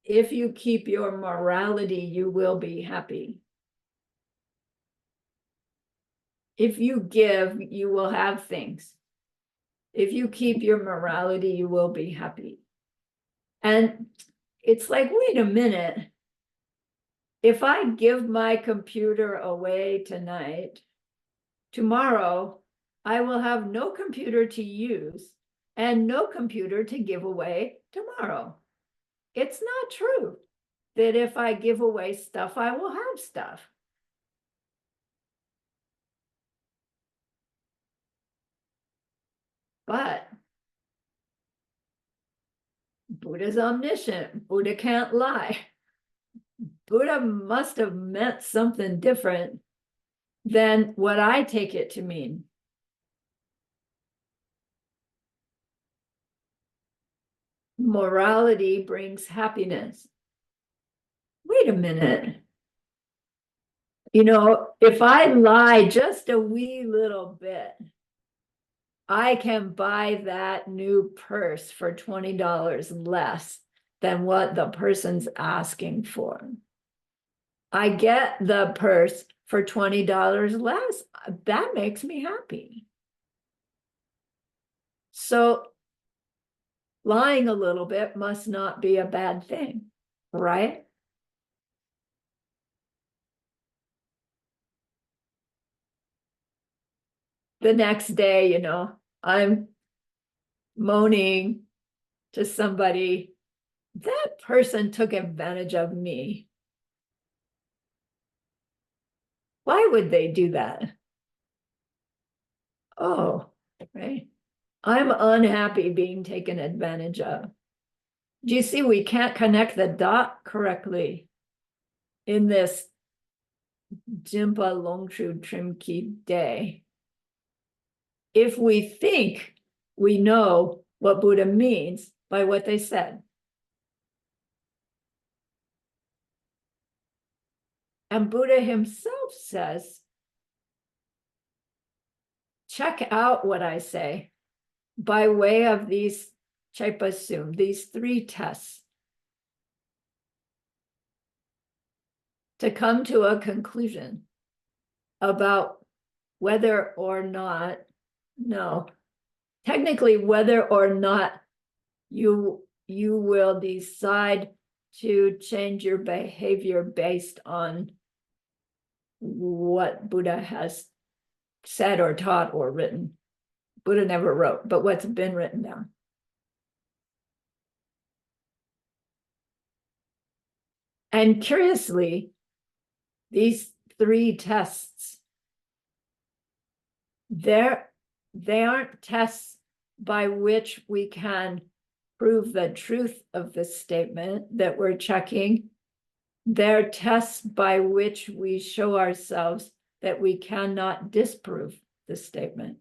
If you keep your morality, you will be happy. If you give, you will have things. If you keep your morality, you will be happy. And it's like, wait a minute. If I give my computer away tonight, tomorrow I will have no computer to use and no computer to give away tomorrow. It's not true that if I give away stuff, I will have stuff. But Buddha's omniscient. Buddha can't lie. Buddha must have meant something different than what I take it to mean. Morality brings happiness. Wait a minute. You know, if I lie just a wee little bit, I can buy that new purse for $20 less than what the person's asking for. I get the purse for $20 less. That makes me happy. So lying a little bit must not be a bad thing, right? The next day, you know, I'm moaning to somebody, that person took advantage of me. Why would they do that? Oh, right. I'm unhappy being taken advantage of. Do you see, we can't connect the dot correctly in this Jimpa Longtru Trimki day. If we think we know what Buddha means by what they said. And Buddha himself says, check out what I say by way of these Chepasum, these 3 tests. to come to a conclusion about whether or not, no, technically whether or not you will decide to change your behavior based on what Buddha has said or taught or written. Buddha never wrote, but what's been written down. And curiously, these three tests, they aren't tests by which we can prove the truth of the statement that we're checking. They're tests by which we show ourselves that we cannot disprove the statement.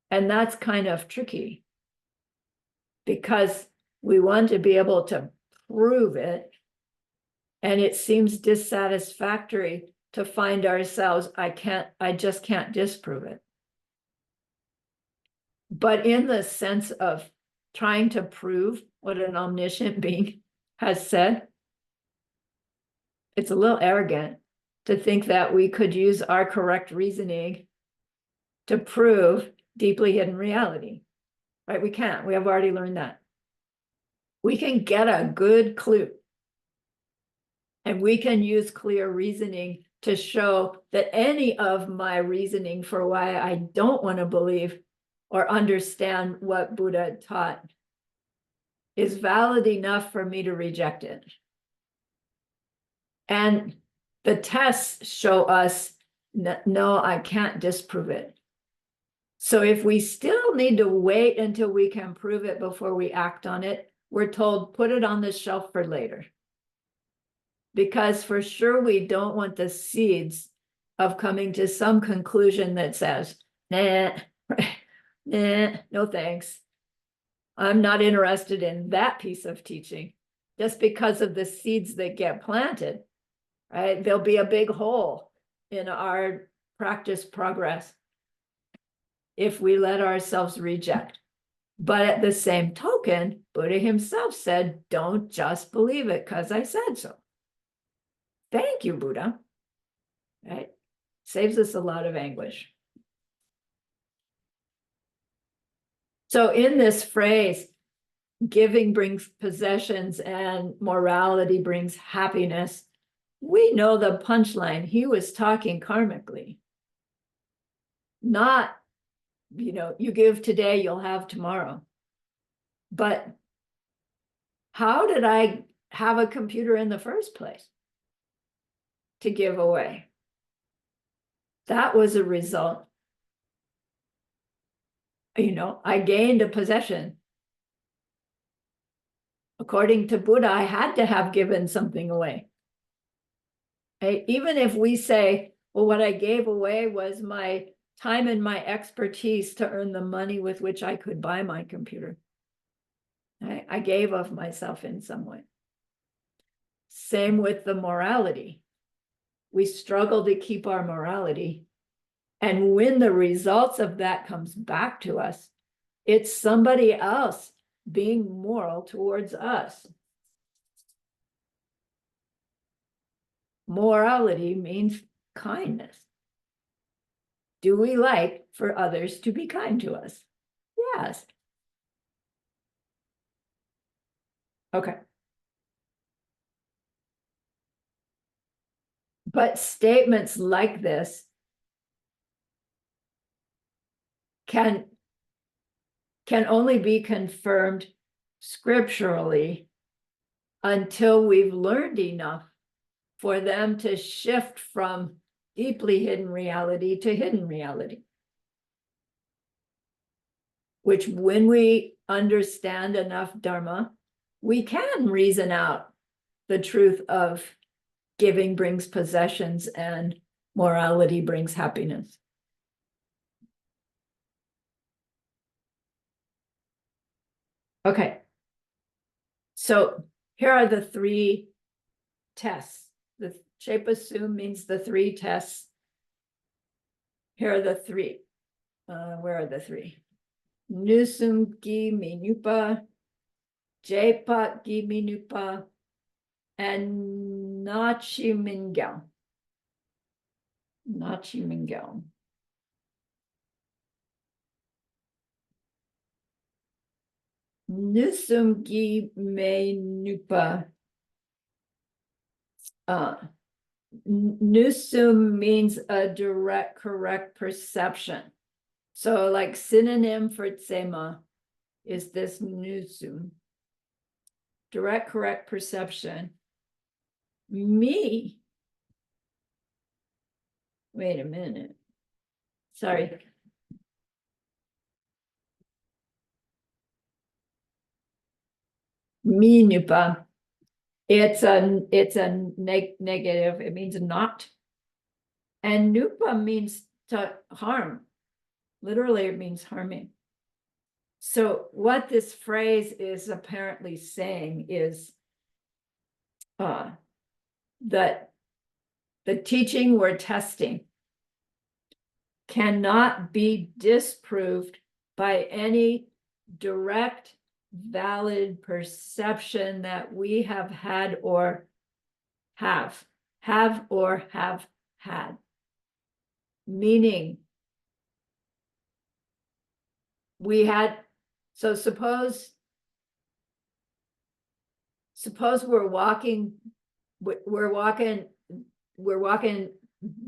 And that's kind of tricky because we want to be able to prove it. And it seems dissatisfactory to find ourselves, I just can't disprove it. But in the sense of trying to prove what an omniscient being has said, it's a little arrogant to think that we could use our correct reasoning to prove deeply hidden reality, right? We can't. We have already learned that. We can get a good clue, and we can use clear reasoning to show that any of my reasoning for why I don't want to believe or understand what Buddha taught is valid enough for me to reject it. And the tests show us, no, I can't disprove it. So if we still need to wait until we can prove it before we act on it, we're told, put it on the shelf for later. Because for sure, we don't want the seeds of coming to some conclusion that says, nah, nah, no thanks. I'm not interested in that piece of teaching, just because of the seeds that get planted, right? There'll be a big hole in our practice progress if we let ourselves reject. But at the same token, Buddha himself said, don't just believe it because I said so. Thank you, Buddha. Right? Saves us a lot of anguish. So in this phrase, giving brings possessions and morality brings happiness, we know the punchline. He was talking karmically. Not, you give today, you'll have tomorrow. But how did I have a computer in the first place to give away? That was a result. I gained a possession. According to Buddha, I had to have given something away. Even if we say, well, what I gave away was my time and my expertise to earn the money with which I could buy my computer. I gave of myself in some way. Same with the morality. We struggle to keep our morality. And when the results of that comes back to us, it's somebody else being moral towards us. Morality means kindness. Do we like for others to be kind to us? Yes. Okay. But statements like this can only be confirmed scripturally until we've learned enough for them to shift from deeply hidden reality to hidden reality. Which, when we understand enough Dharma, we can reason out the truth of giving brings possessions and morality brings happiness. Okay. So here are the three tests. The shape assume means the three tests. Here are the three. Where are the three? Nusum gi minupa, Jepat gi minupa, and Nachimingyao. Nachimingyao. Nusumgi me nupa. Nusum means a direct, correct perception. So like synonym for tsema is this nusum. Direct, correct perception. Me. Wait a minute. Sorry. Me nupa. It's a negative. It means not. And nupa means to harm. Literally, it means harming. So what this phrase is apparently saying is that the teaching we're testing cannot be disproved by any direct, valid perception that we have had or have had. Meaning, we had, so suppose we're walking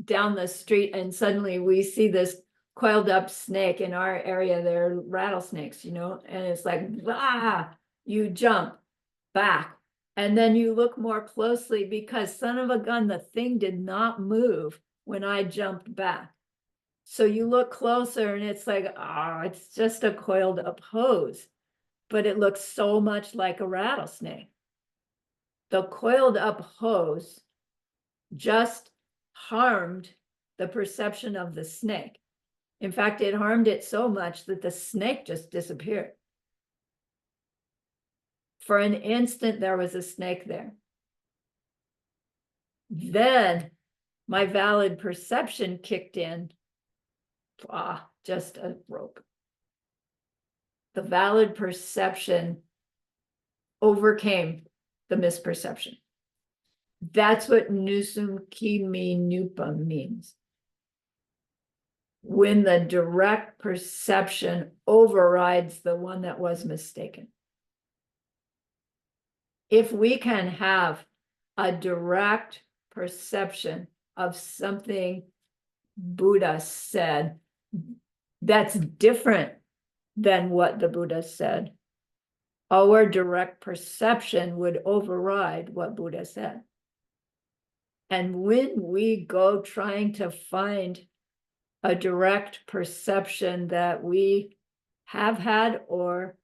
down the street and suddenly we see this coiled up snake in our area. There are rattlesnakes, you know, and it's like, ah, you jump back. And then you look more closely because son of a gun, the thing did not move when I jumped back. So you look closer and it's like, it's just a coiled up hose, but it looks so much like a rattlesnake. The coiled up hose just harmed the perception of the snake. In fact, it harmed it so much that the snake just disappeared. For an instant, there was a snake there. Then my valid perception kicked in. Just a rope. The valid perception overcame the misperception. That's what nusum kimi nupa means. When the direct perception overrides the one that was mistaken. If we can have a direct perception of something Buddha said that's different than what the Buddha said, our direct perception would override what Buddha said. And when we go trying to find a direct perception that we have had or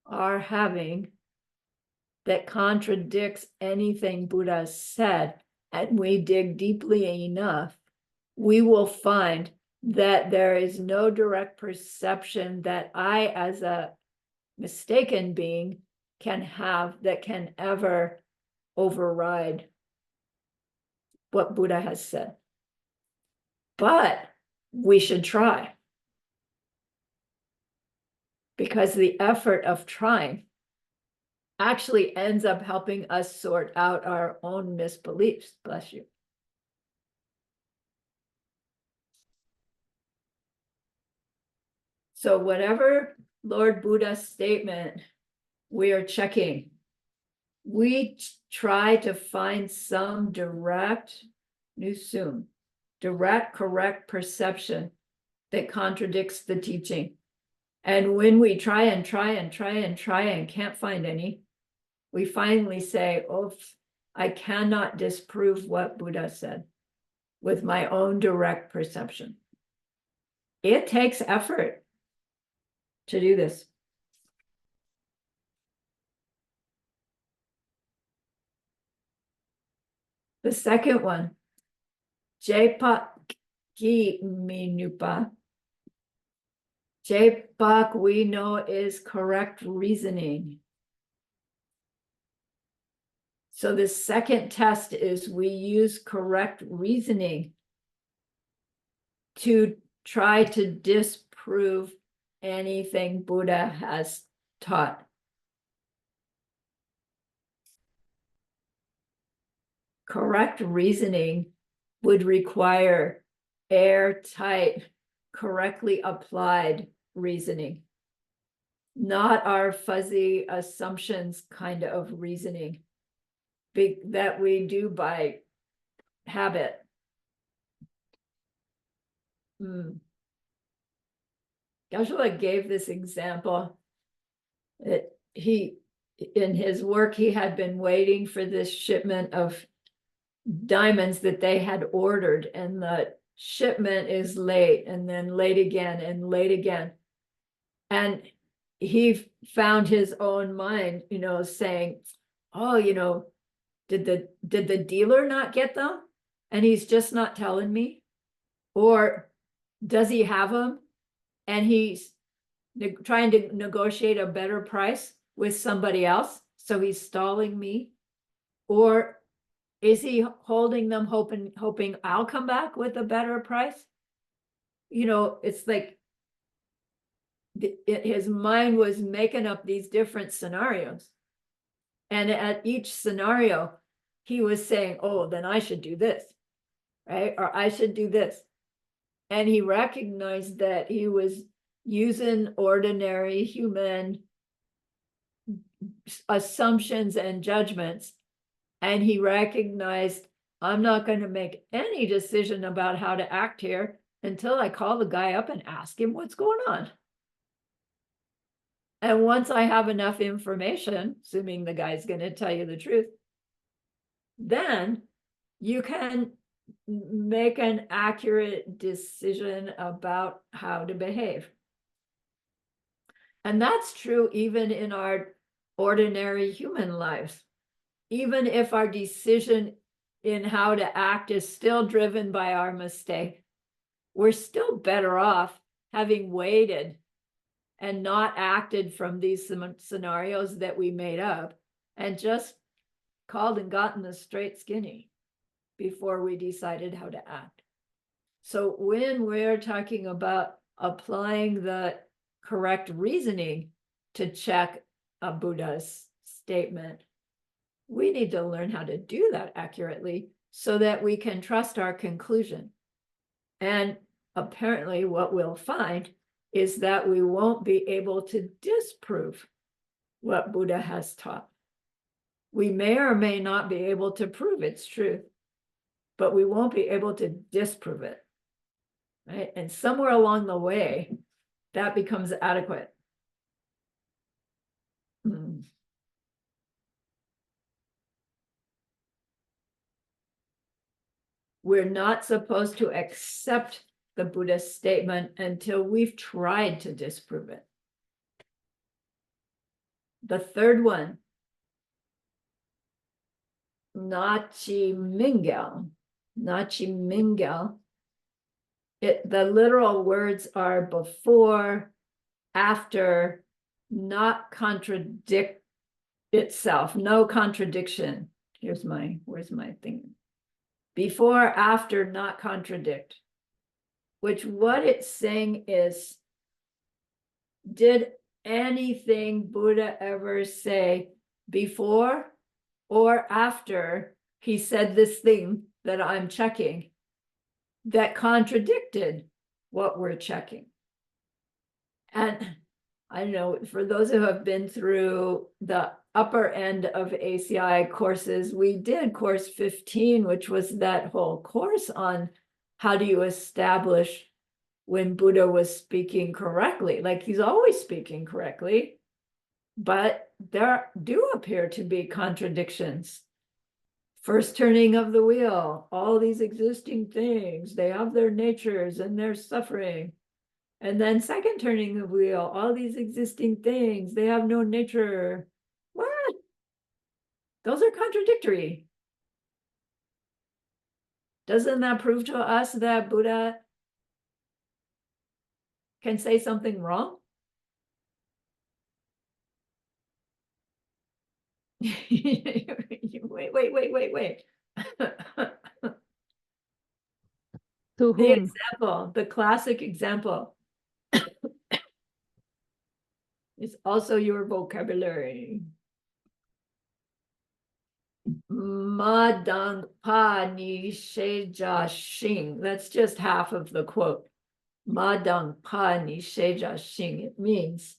are having that contradicts anything Buddha said, and we dig deeply enough, we will find that there is no direct perception that I, as a mistaken being, can have that can ever override what Buddha has said. But we should try. Because the effort of trying actually ends up helping us sort out our own misbeliefs. Bless you. So whatever Lord Buddha's statement we are checking, we try to find some direct, nusum, direct, correct perception that contradicts the teaching. And when we try and can't find any, we finally say, oh, I cannot disprove what Buddha said with my own direct perception. It takes effort to do this. The second one, Jepak ki minupa. Jepak we know is correct reasoning. So the second test is we use correct reasoning to try to disprove anything Buddha has taught. correct reasoning would require airtight, correctly applied reasoning, not our fuzzy assumptions kind of reasoning that we do by habit. Joshua gave this example that in his work, he had been waiting for this shipment of diamonds that they had ordered, and the shipment is late, and then late again, and late again. And he found his own mind, saying, oh, did the dealer not get them? And he's just not telling me? Or does he have them and he's trying to negotiate a better price with somebody else, so he's stalling me? Or is he holding them, hoping I'll come back with a better price? It's like his mind was making up these different scenarios. And at each scenario, he was saying, oh, then I should do this, right? Or I should do this. And he recognized that he was using ordinary human assumptions and judgments. And he recognized, I'm not going to make any decision about how to act here until I call the guy up and ask him what's going on. And once I have enough information, assuming the guy's going to tell you the truth, then you can make an accurate decision about how to behave. And that's true even in our ordinary human lives. Even if our decision in how to act is still driven by our mistake, we're still better off having waited and not acted from these scenarios that we made up and just called and gotten the straight skinny before we decided how to act. So when we're talking about applying the correct reasoning to check a Buddha's statement, we need to learn how to do that accurately so that we can trust our conclusion. And apparently what we'll find is that we won't be able to disprove what Buddha has taught. We may or may not be able to prove its truth, but we won't be able to disprove it, right? And somewhere along the way, that becomes adequate. We're not supposed to accept the Buddhist statement until we've tried to disprove it. The third one, Nachi Mingel. Nachi Mingel. The literal words are before, after, not contradict itself, no contradiction. Where's my thing? Before, after, not contradict. Which what it's saying is, did anything Buddha ever say before or after he said this thing that I'm checking that contradicted what we're checking? And I don't know, for those who have been through the upper end of ACI courses, we did course 15, which was that whole course on how do you establish when Buddha was speaking correctly. Like, he's always speaking correctly, but there do appear to be contradictions. First turning of the wheel, all these existing things, they have their natures and their suffering. And then second turning of the wheel, all these existing things, they have no nature. What? Those are contradictory. Doesn't that prove to us that Buddha can say something wrong? Wait. To The whom? example, the classic example. It's also your vocabulary. Ma dang pa ni she ja xing. That's just half of the quote. Ma dang pa ni she ja xing. It means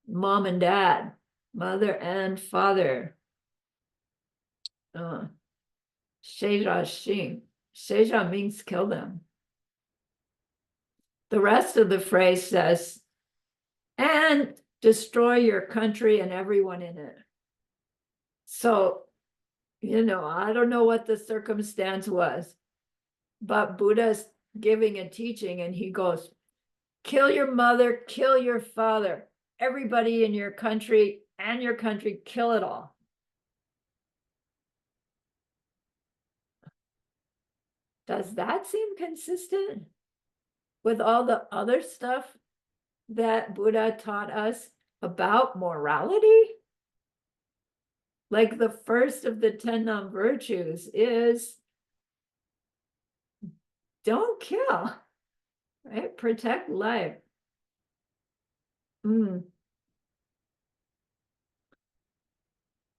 mom and dad, mother and father. She ja xing. She ja means kill them. The rest of the phrase says, and destroy your country and everyone in it. So, I don't know what the circumstance was, but Buddha's giving a teaching and he goes, kill your mother, kill your father, everybody in your country and your country, kill it all. Does that seem consistent with all the other stuff that Buddha taught us about morality? Like the first of the 10 non-virtues is don't kill, right? Protect life.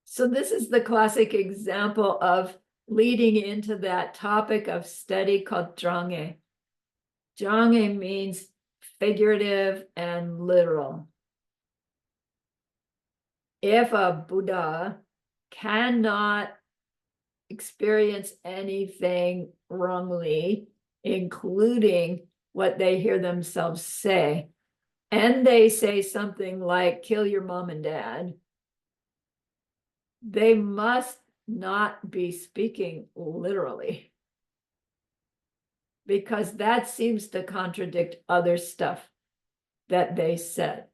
So this is the classic example of leading into that topic of study called zhangye. Zhangye means figurative and literal. If a Buddha cannot experience anything wrongly, including what they hear themselves say, and they say something like, kill your mom and dad, they must not be speaking literally, because that seems to contradict other stuff that they said.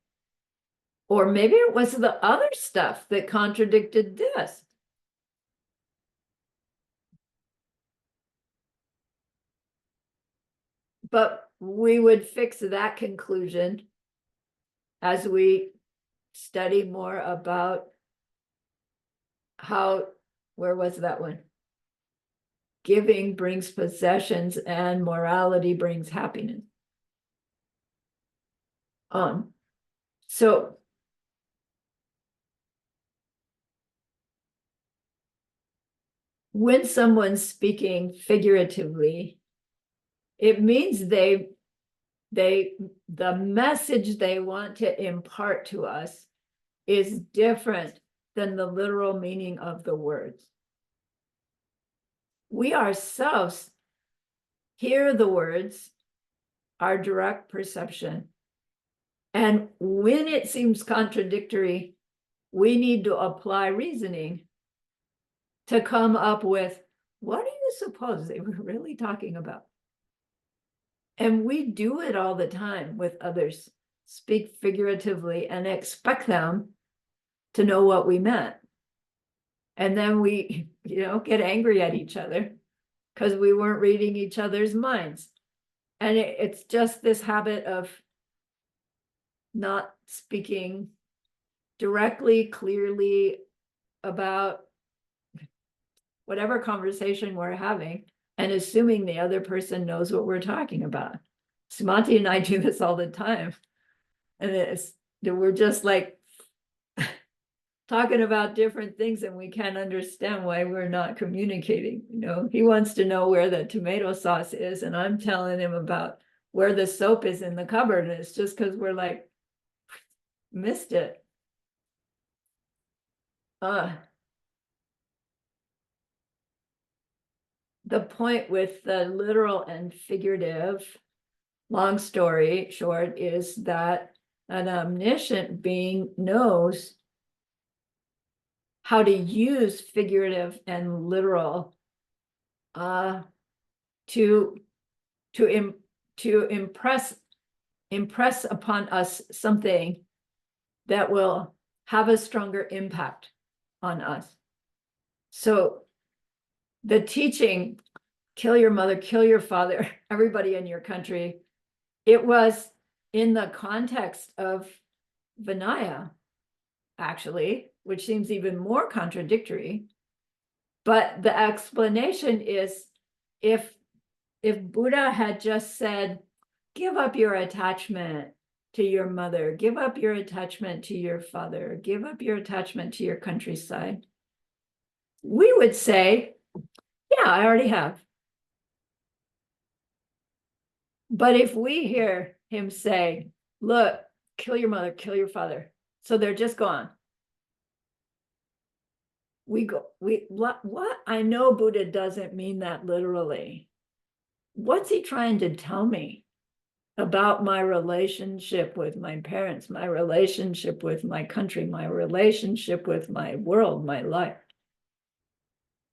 Or maybe it was the other stuff that contradicted this. But we would fix that conclusion as we study more about how, where was that one? Giving brings possessions and morality brings happiness. So when someone's speaking figuratively, it means the message they want to impart to us is different than the literal meaning of the words. We ourselves hear the words, our direct perception, and when it seems contradictory, we need to apply reasoning to come up with, what do you suppose they were really talking about? And we do it all the time with others, speak figuratively and expect them to know what we meant. And then we, get angry at each other because we weren't reading each other's minds. And it's just this habit of not speaking directly, clearly about whatever conversation we're having and assuming the other person knows what we're talking about. Sumati and I do this all the time. And we're just like talking about different things and we can't understand why we're not communicating. He wants to know where the tomato sauce is and I'm telling him about where the soap is in the cupboard. And it's just because we're like, missed it. The point with the literal and figurative, long story short, is that an omniscient being knows how to use figurative and literal to impress upon us something that will have a stronger impact on us. So the teaching, kill your mother, kill your father, everybody in your country, it was in the context of Vinaya, actually, which seems even more contradictory. But the explanation is if Buddha had just said, give up your attachment to your mother, give up your attachment to your father, give up your attachment to your countryside, we would say, yeah, I already have. But if we hear him say, look, kill your mother, kill your father, so they're just gone. We go, what? I know Buddha doesn't mean that literally. What's he trying to tell me about my relationship with my parents, my relationship with my country, my relationship with my world, my life?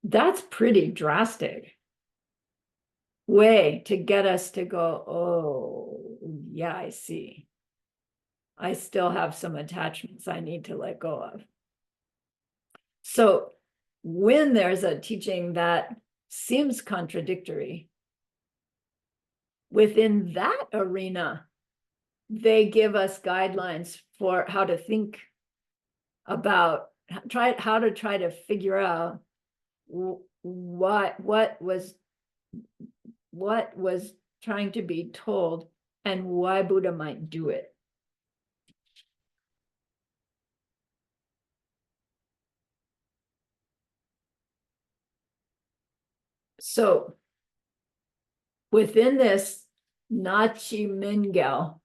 That's pretty drastic way to get us to go, oh, yeah, I see. I still have some attachments I need to let go of. So when there's a teaching that seems contradictory, within that arena, they give us guidelines for how to think about, how to try to figure out what was trying to be told and why Buddha might do it. So within this Nachi Mingel,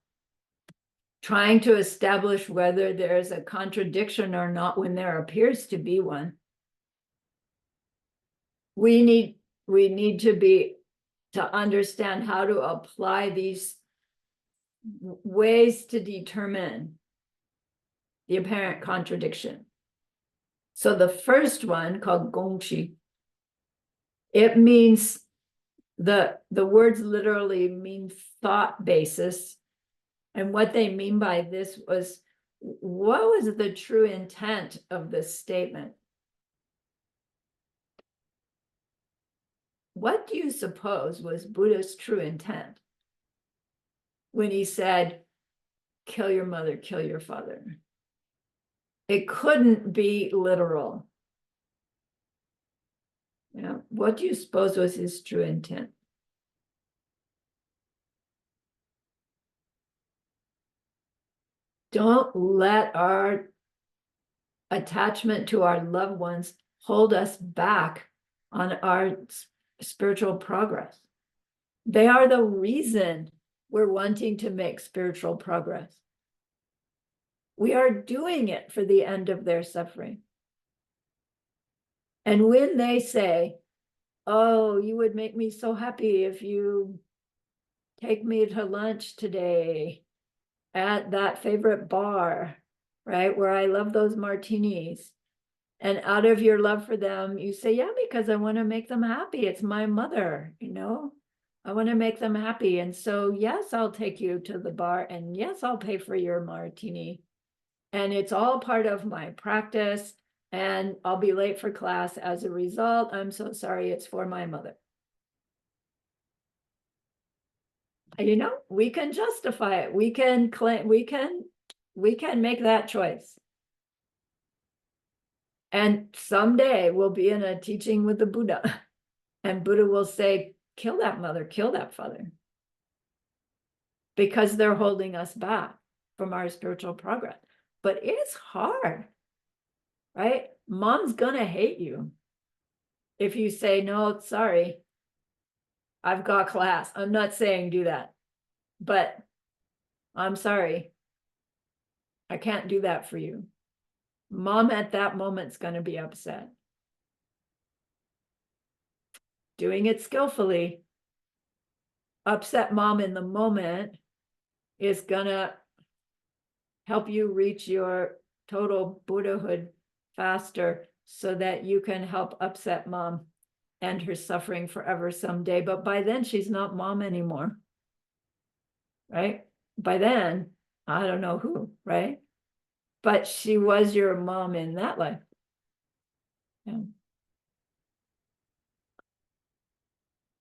trying to establish whether there's a contradiction or not when there appears to be one, we need to understand how to apply these ways to determine the apparent contradiction. So the first one, called gongqi, it means, the words literally mean thought basis. And what they mean by this was, what was the true intent of this statement? What do you suppose was Buddha's true intent when he said, kill your mother, kill your father? It couldn't be literal. Yeah. What do you suppose was his true intent? Don't let our attachment to our loved ones hold us back on our spiritual progress. They are the reason we're wanting to make spiritual progress. We are doing it for the end of their suffering. And when they say, oh, you would make me so happy if you take me to lunch today at that favorite bar, right, where I love those martinis. And out of your love for them, you say, yeah, because I want to make them happy. It's my mother, I want to make them happy. And so, yes, I'll take you to the bar. And yes, I'll pay for your martini. And it's all part of my practice. And I'll be late for class as a result. I'm so sorry. It's for my mother. We can justify it. We can claim, we can make that choice. And someday we'll be in a teaching with the Buddha, and Buddha will say, kill that mother, kill that father, because they're holding us back from our spiritual progress. But it's hard, right? Mom's gonna hate you if you say, no, sorry, I've got class. I'm not saying do that, but I'm sorry, I can't do that for you. Mom at that moment's going to be upset. Doing it skillfully, upset mom in the moment is going to help you reach your total Buddhahood faster, so that you can help upset mom and her suffering forever someday. But by then, she's not mom anymore, right? By then, I don't know who, right? But she was your mom in that life. Yeah.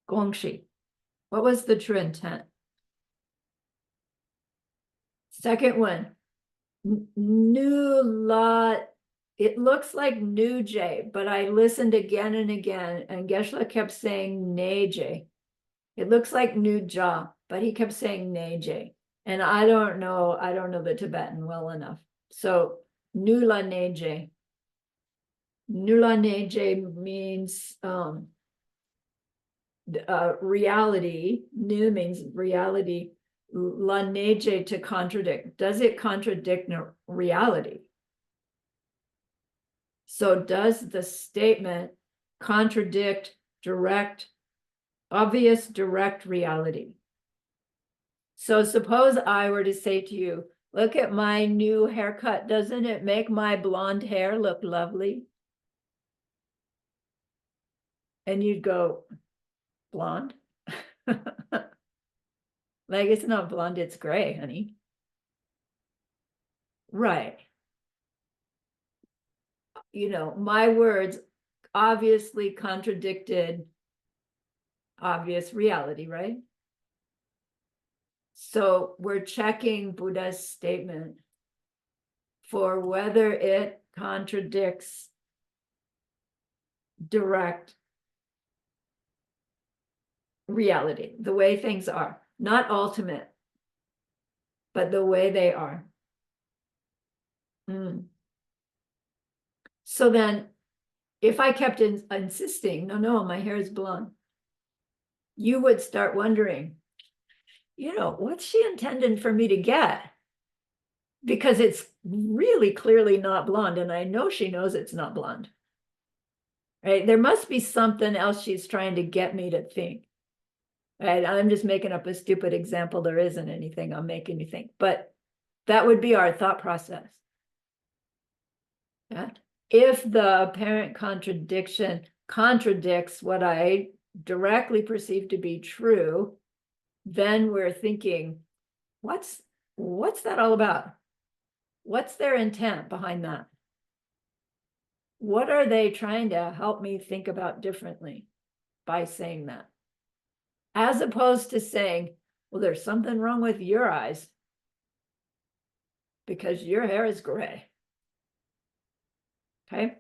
Gongxi. What was the true intent? Second one, Nu La. It looks like Nu J, but I listened again and again, and Geshe-la kept saying Ne J. It looks like Nu Ja, but he kept saying Ne J. And I don't know the Tibetan well enough. So Nu La Ne J. Nulaneje means reality. Nu means reality. Laneje to contradict. Does it contradict reality? So does the statement contradict obvious direct reality? So suppose I were to say to you, look at my new haircut. Doesn't it make my blonde hair look lovely? And you'd go, blonde? Like, it's not blonde, it's gray, honey. Right. You know, my words obviously contradicted obvious reality, right? So we're checking Buddha's statement for whether it contradicts direct reality, the way things are, not ultimate, but the way they are. So then, if I kept insisting, no, my hair is blonde, you would start wondering, what's she intending for me to get? Because it's really clearly not blonde, and I know she knows it's not blonde. Right? There must be something else she's trying to get me to think. Right? I'm just making up a stupid example. There isn't anything I'm making you think, but that would be our thought process. Yeah. If the apparent contradiction contradicts what I directly perceive to be true, then we're thinking, what's that all about? What's their intent behind that? What are they trying to help me think about differently by saying that? As opposed to saying, well, there's something wrong with your eyes because your hair is gray. Okay.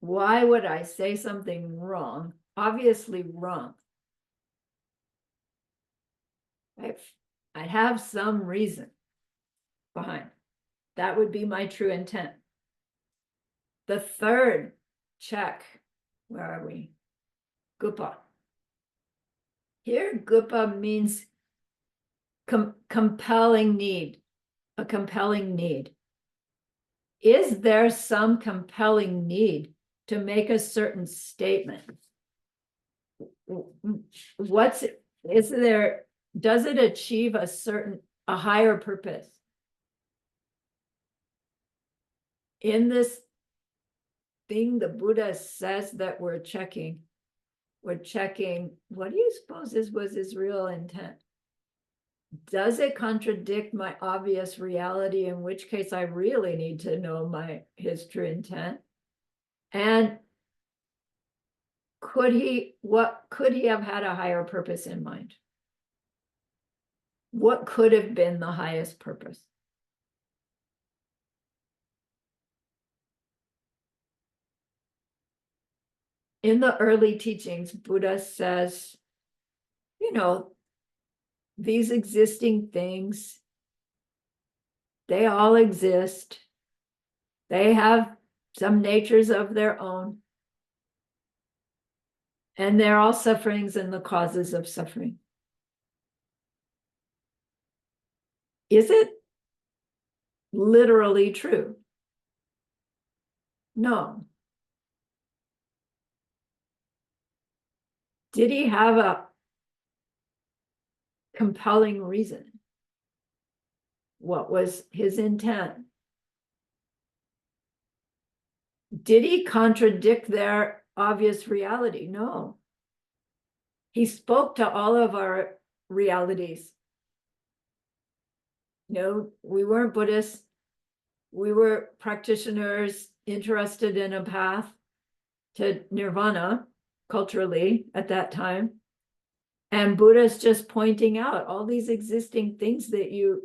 Why would I say something wrong? Obviously wrong. I have some reason behind. That would be my true intent. The third check, where are we? Gupa. Here, gupa means compelling need, a compelling need. Is there some compelling need to make a certain statement? Does it achieve a higher purpose? In this thing the Buddha says that we're checking, what do you suppose was his real intent? Does it contradict my obvious reality, in which case I really need to know his true intent? And could he have had a higher purpose in mind? What could have been the highest purpose? In the early teachings, Buddha says, these existing things, they all exist. They have some natures of their own. And they're all sufferings and the causes of suffering. Is it literally true? No. Did he have a compelling reason? What was his intent? Did he contradict their obvious reality? No. He spoke to all of our realities. We weren't Buddhists. We were practitioners interested in a path to nirvana culturally at that time. And Buddha's just pointing out all these existing things that you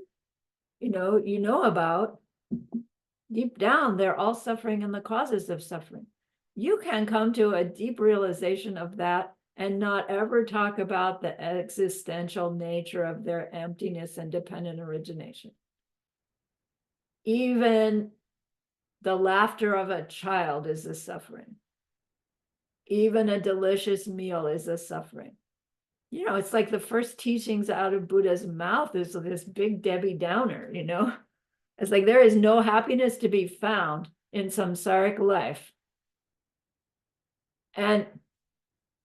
know about. Deep down, they're all suffering and the causes of suffering. You can come to a deep realization of that and not ever talk about the existential nature of their emptiness and dependent origination. Even The laughter of a child is a suffering. Even a delicious meal is a suffering. You know, it's like the first teachings out of Buddha's mouth is this big Debbie Downer, you know? It's like there is no happiness to be found in samsaric life. And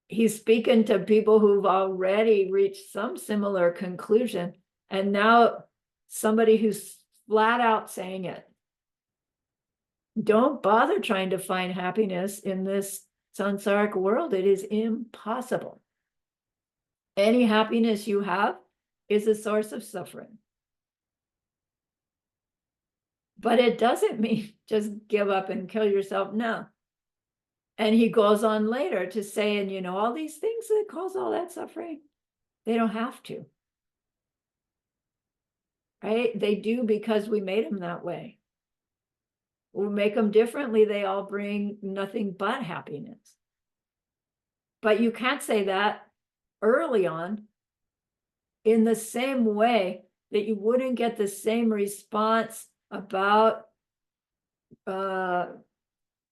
he's speaking to people who've already reached some similar conclusion. And now somebody who's flat out saying it. Don't bother trying to find happiness in this samsaric world. It is impossible. Any happiness you have is a source of suffering. But it doesn't mean just give up and kill yourself. No. And he goes on later to say, and you know, all these things that cause all that suffering, they don't have to. Right? They do because we made them that way. We make them differently. They all bring nothing but happiness. But you can't say that early on in the same way that you wouldn't get the same response about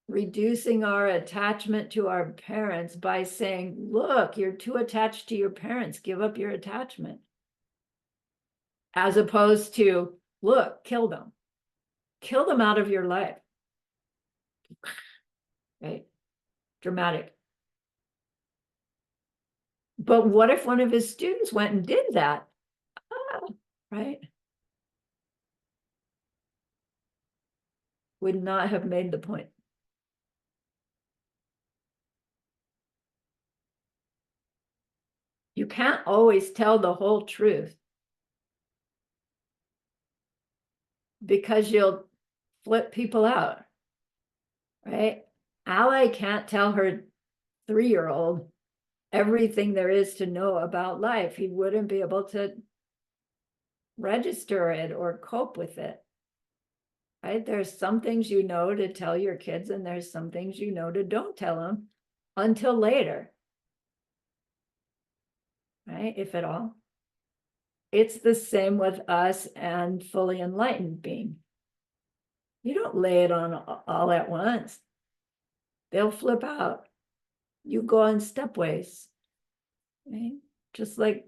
reducing our attachment to our parents by saying, look, you're too attached to your parents, give up your attachment. As opposed to, look, kill them out of your life. Right? Dramatic. But what if one of his students went and did that? Right? Would not have made the point. You can't always tell the whole truth because you'll flip people out, right? Ally can't tell her 3-year-old everything there is to know about life. He wouldn't be able to register it or cope with it, right? There's some things you know to tell your kids, and there's some things you know to don't tell them until later, right? If at all. It's the same with us and fully enlightened being. You don't lay it on all at once. They'll flip out. You go in stepways, right? Just like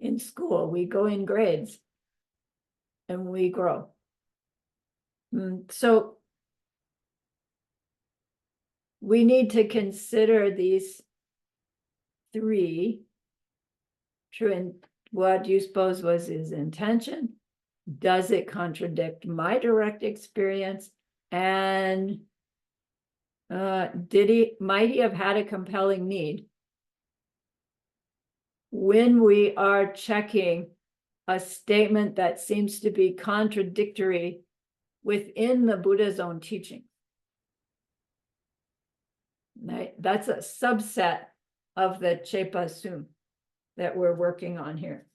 in school, we go in grades and we grow. So we need to consider these 3. True, and what do you suppose was his intention? Does it contradict my direct experience? And might he have had a compelling need? When we are checking a statement that seems to be contradictory within the Buddha's own teaching. Right? That's a subset of the Chepa Sum that we're working on here.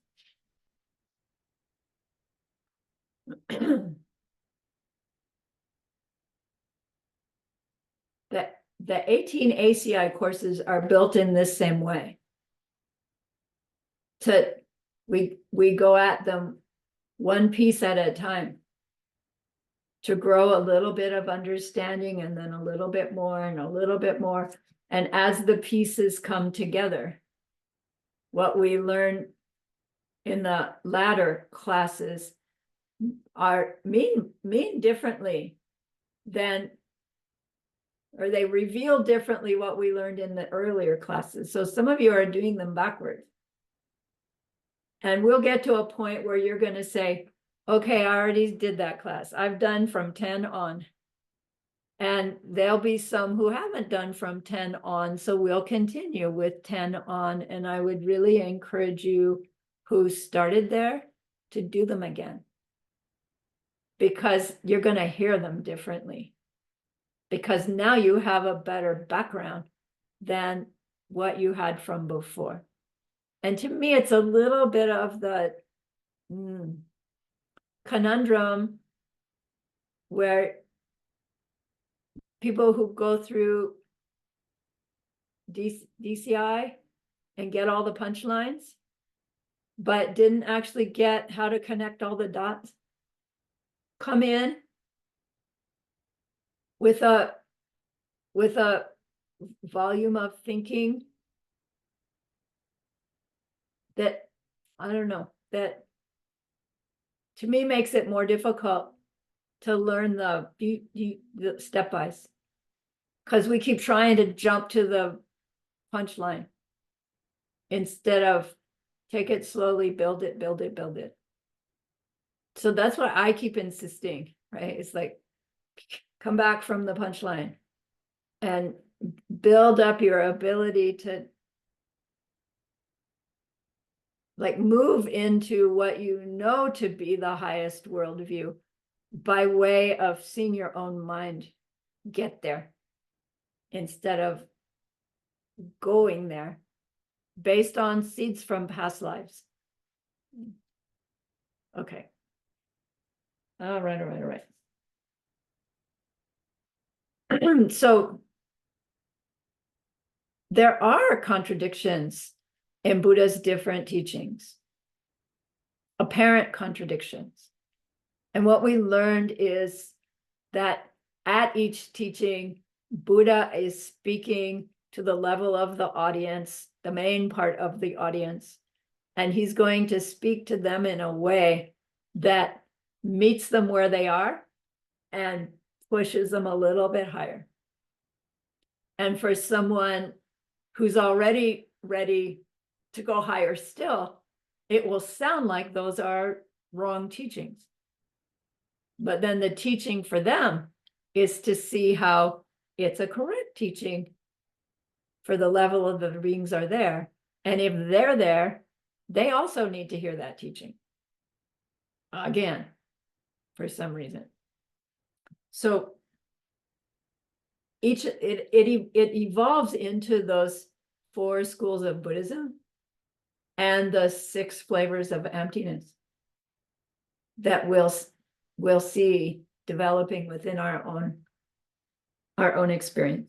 The 18 ACI courses are built in this same way. We go at them one piece at a time to grow a little bit of understanding, and then a little bit more and a little bit more. And as the pieces come together, what we learn in the latter classes are mean differently than, or they reveal differently what we learned in the earlier classes. So some of you are doing them backwards. And we'll get to a point where you're going to say, okay, I already did that class. I've done from 10 on. And there'll be some who haven't done from 10 on. So we'll continue with 10 on. And I would really encourage you who started there to do them again, because you're going to hear them differently. Because now you have a better background than what you had from before. And to me, it's a little bit of the conundrum where people who go through DCI and get all the punchlines, but didn't actually get how to connect all the dots, come in with a volume of thinking that, I don't know, that to me makes it more difficult to learn the stepwise, because we keep trying to jump to the punchline instead of take it slowly, build it, build it, build it. So that's what I keep insisting, right? It's like, come back from the punchline and build up your ability to like move into what you know to be the highest worldview by way of seeing your own mind get there instead of going there based on seeds from past lives. Okay. All right. So there are contradictions in Buddha's different teachings, apparent contradictions. And what we learned is that at each teaching, Buddha is speaking to the level of the audience, the main part of the audience, and he's going to speak to them in a way that meets them where they are and pushes them a little bit higher. And for someone who's already ready to go higher still, it will sound like those are wrong teachings. But then the teaching for them is to see how it's a correct teaching for the level of the beings are there. And if they're there, they also need to hear that teaching. Again, for some reason. So it evolves into those 4 schools of Buddhism and the 6 flavors of emptiness that we'll see developing within our own experience.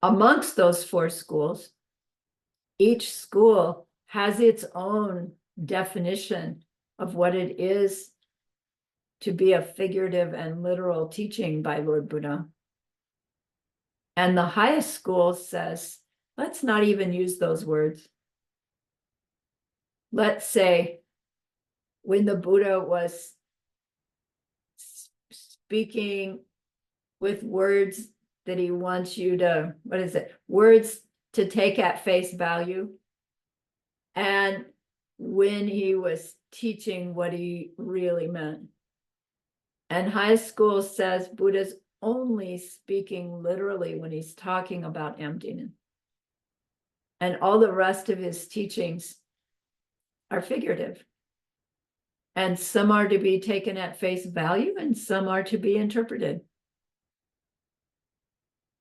Amongst those 4 schools, each school has its own definition of what it is to be a figurative and literal teaching by Lord Buddha. And the highest school says, let's not even use those words. Let's say when the Buddha was speaking with words that he wants you to, words to take at face value. And when he was teaching what he really meant. And high school says Buddha's only speaking literally when he's talking about emptiness. And all the rest of his teachings are figurative. And some are to be taken at face value and some are to be interpreted.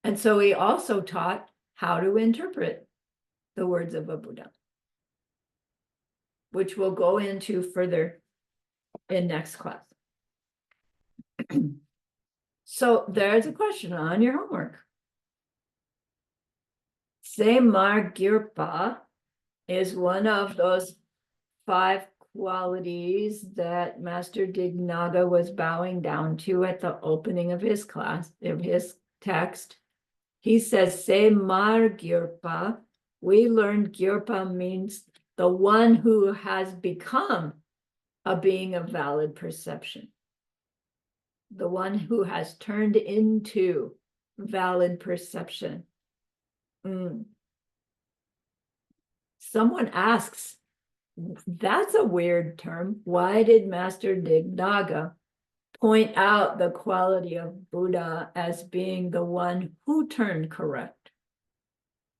And so he also taught how to interpret the words of a Buddha, which we'll go into further in next class. So there's a question on your homework. Semar Girpa is one of those 5 qualities that Master Dignaga was bowing down to at the opening of his class, of his text. He says, Semar Girpa. We learned Girpa means the one who has become a being of valid perception. The one who has turned into valid perception. Someone asks, that's a weird term. Why did Master Dignaga point out the quality of Buddha as being the one who turned correct?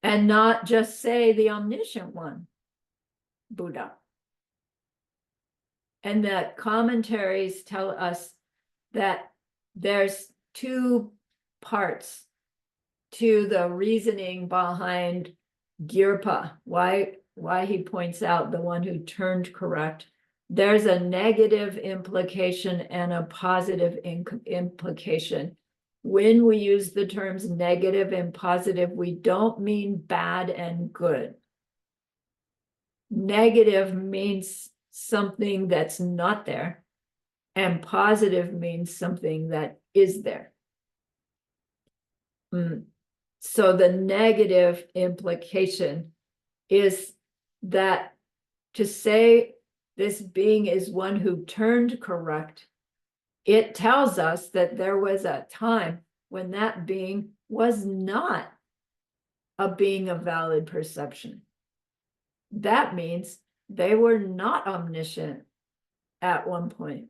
And not just say the omniscient one, Buddha. And the commentaries tell us that there's 2 parts to the reasoning behind Girpa, why he points out the one who turned correct. There's a negative implication and a positive implication. When we use the terms negative and positive, we don't mean bad and good. Negative means something that's not there. And positive means something that is there. So the negative implication is that to say this being is one who turned correct, it tells us that there was a time when that being was not a being of valid perception. That means they were not omniscient at one point.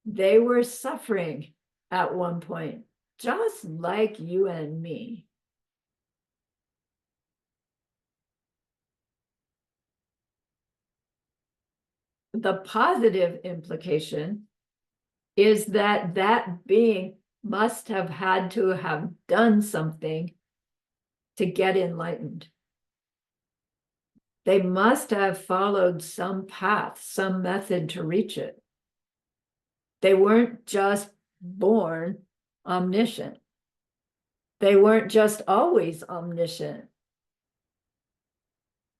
They were suffering at one point, just like you and me. The positive implication is that that being must have had to have done something to get enlightened. They must have followed some path, some method to reach it. They weren't just born omniscient. They weren't just always omniscient.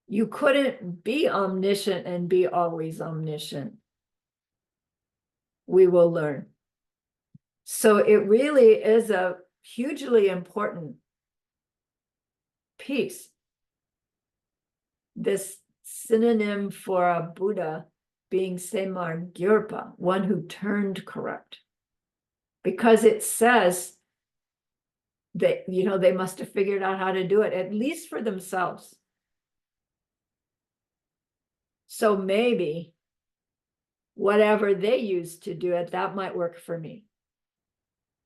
You couldn't be omniscient and be always omniscient. We will learn. So it really is a hugely important piece. This synonym for a Buddha being Semar Gyurpa, one who turned correct. Because it says that, they must have figured out how to do it, at least for themselves. So maybe whatever they used to do it, that might work for me.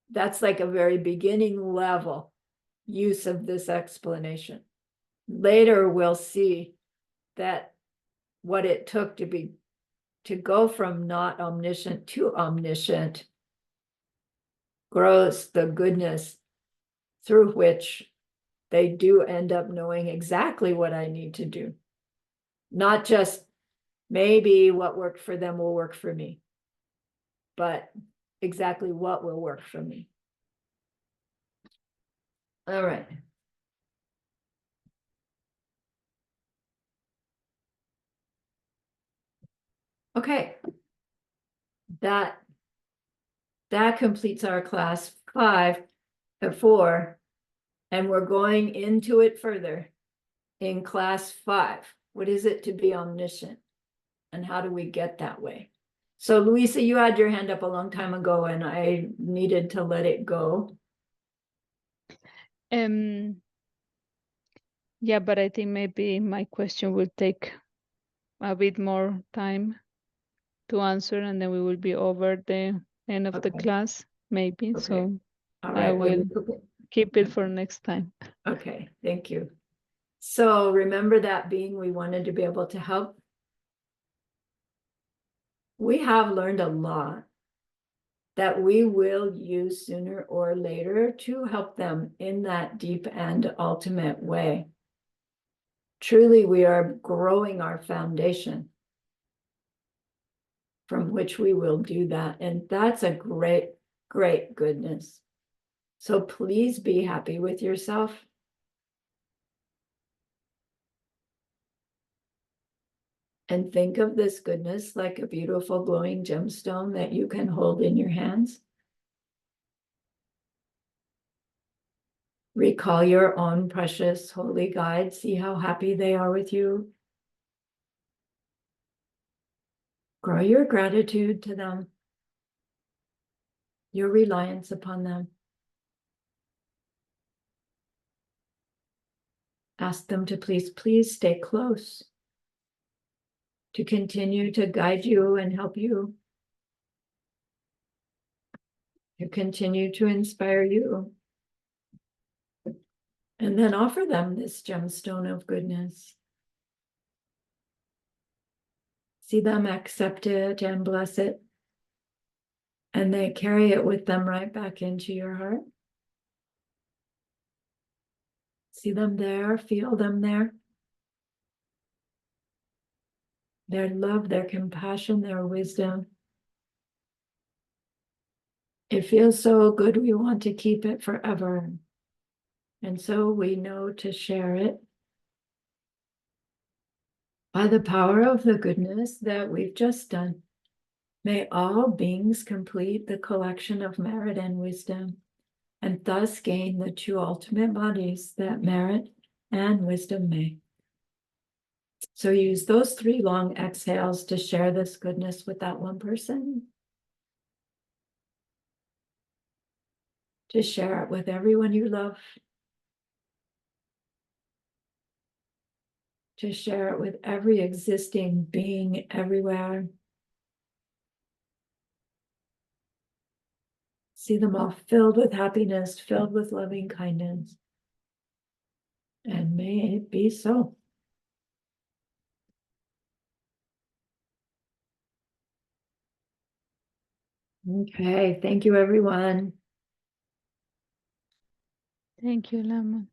That's like a very beginning level use of this explanation. Later, we'll see that what it took to go from not omniscient to omniscient grows the goodness through which they do end up knowing exactly what I need to do. Not just maybe what worked for them will work for me, but exactly what will work for me. All right. Okay. That completes our class 5 at 4, and we're going into it further in class 5. What is it to be omniscient? And how do we get that way? So Luisa, you had your hand up a long time ago and I needed to let it go. Yeah, but I think maybe my question will take a bit more time to answer, and then we will be over the end of the class, maybe. Okay. So All right. I will keep it for next time. Okay, thank you. So remember that being we wanted to be able to help? We have learned a lot that we will use sooner or later to help them in that deep and ultimate way. Truly, we are growing our foundation from which we will do that. And that's a great, great goodness. So please be happy with yourself. And think of this goodness like a beautiful glowing gemstone that you can hold in your hands. Recall your own precious holy guides. See how happy they are with you. Grow your gratitude to them, your reliance upon them. Ask them to please stay close, to continue to guide you and help you, to continue to inspire you. And then offer them this gemstone of goodness. See them accept it and bless it. And they carry it with them right back into your heart. See them there, feel them there. Their love, their compassion, their wisdom. It feels so good, we want to keep it forever. And so we know to share it by the power of the goodness that we've just done. May all beings complete the collection of merit and wisdom, and thus gain the two ultimate bodies that merit and wisdom make. So use those 3 long exhales to share this goodness with that one person. To share it with everyone you love. To share it with every existing being everywhere. See them all filled with happiness, filled with loving kindness. And may it be so. Okay, thank you, everyone. Thank you, Lama.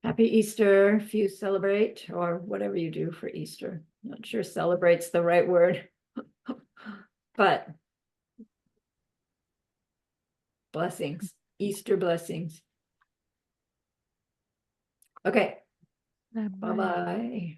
Happy Easter if you celebrate, or whatever you do for Easter. Not sure celebrate's the right word. But blessings, Easter blessings. Okay, Bye-bye. bye-bye.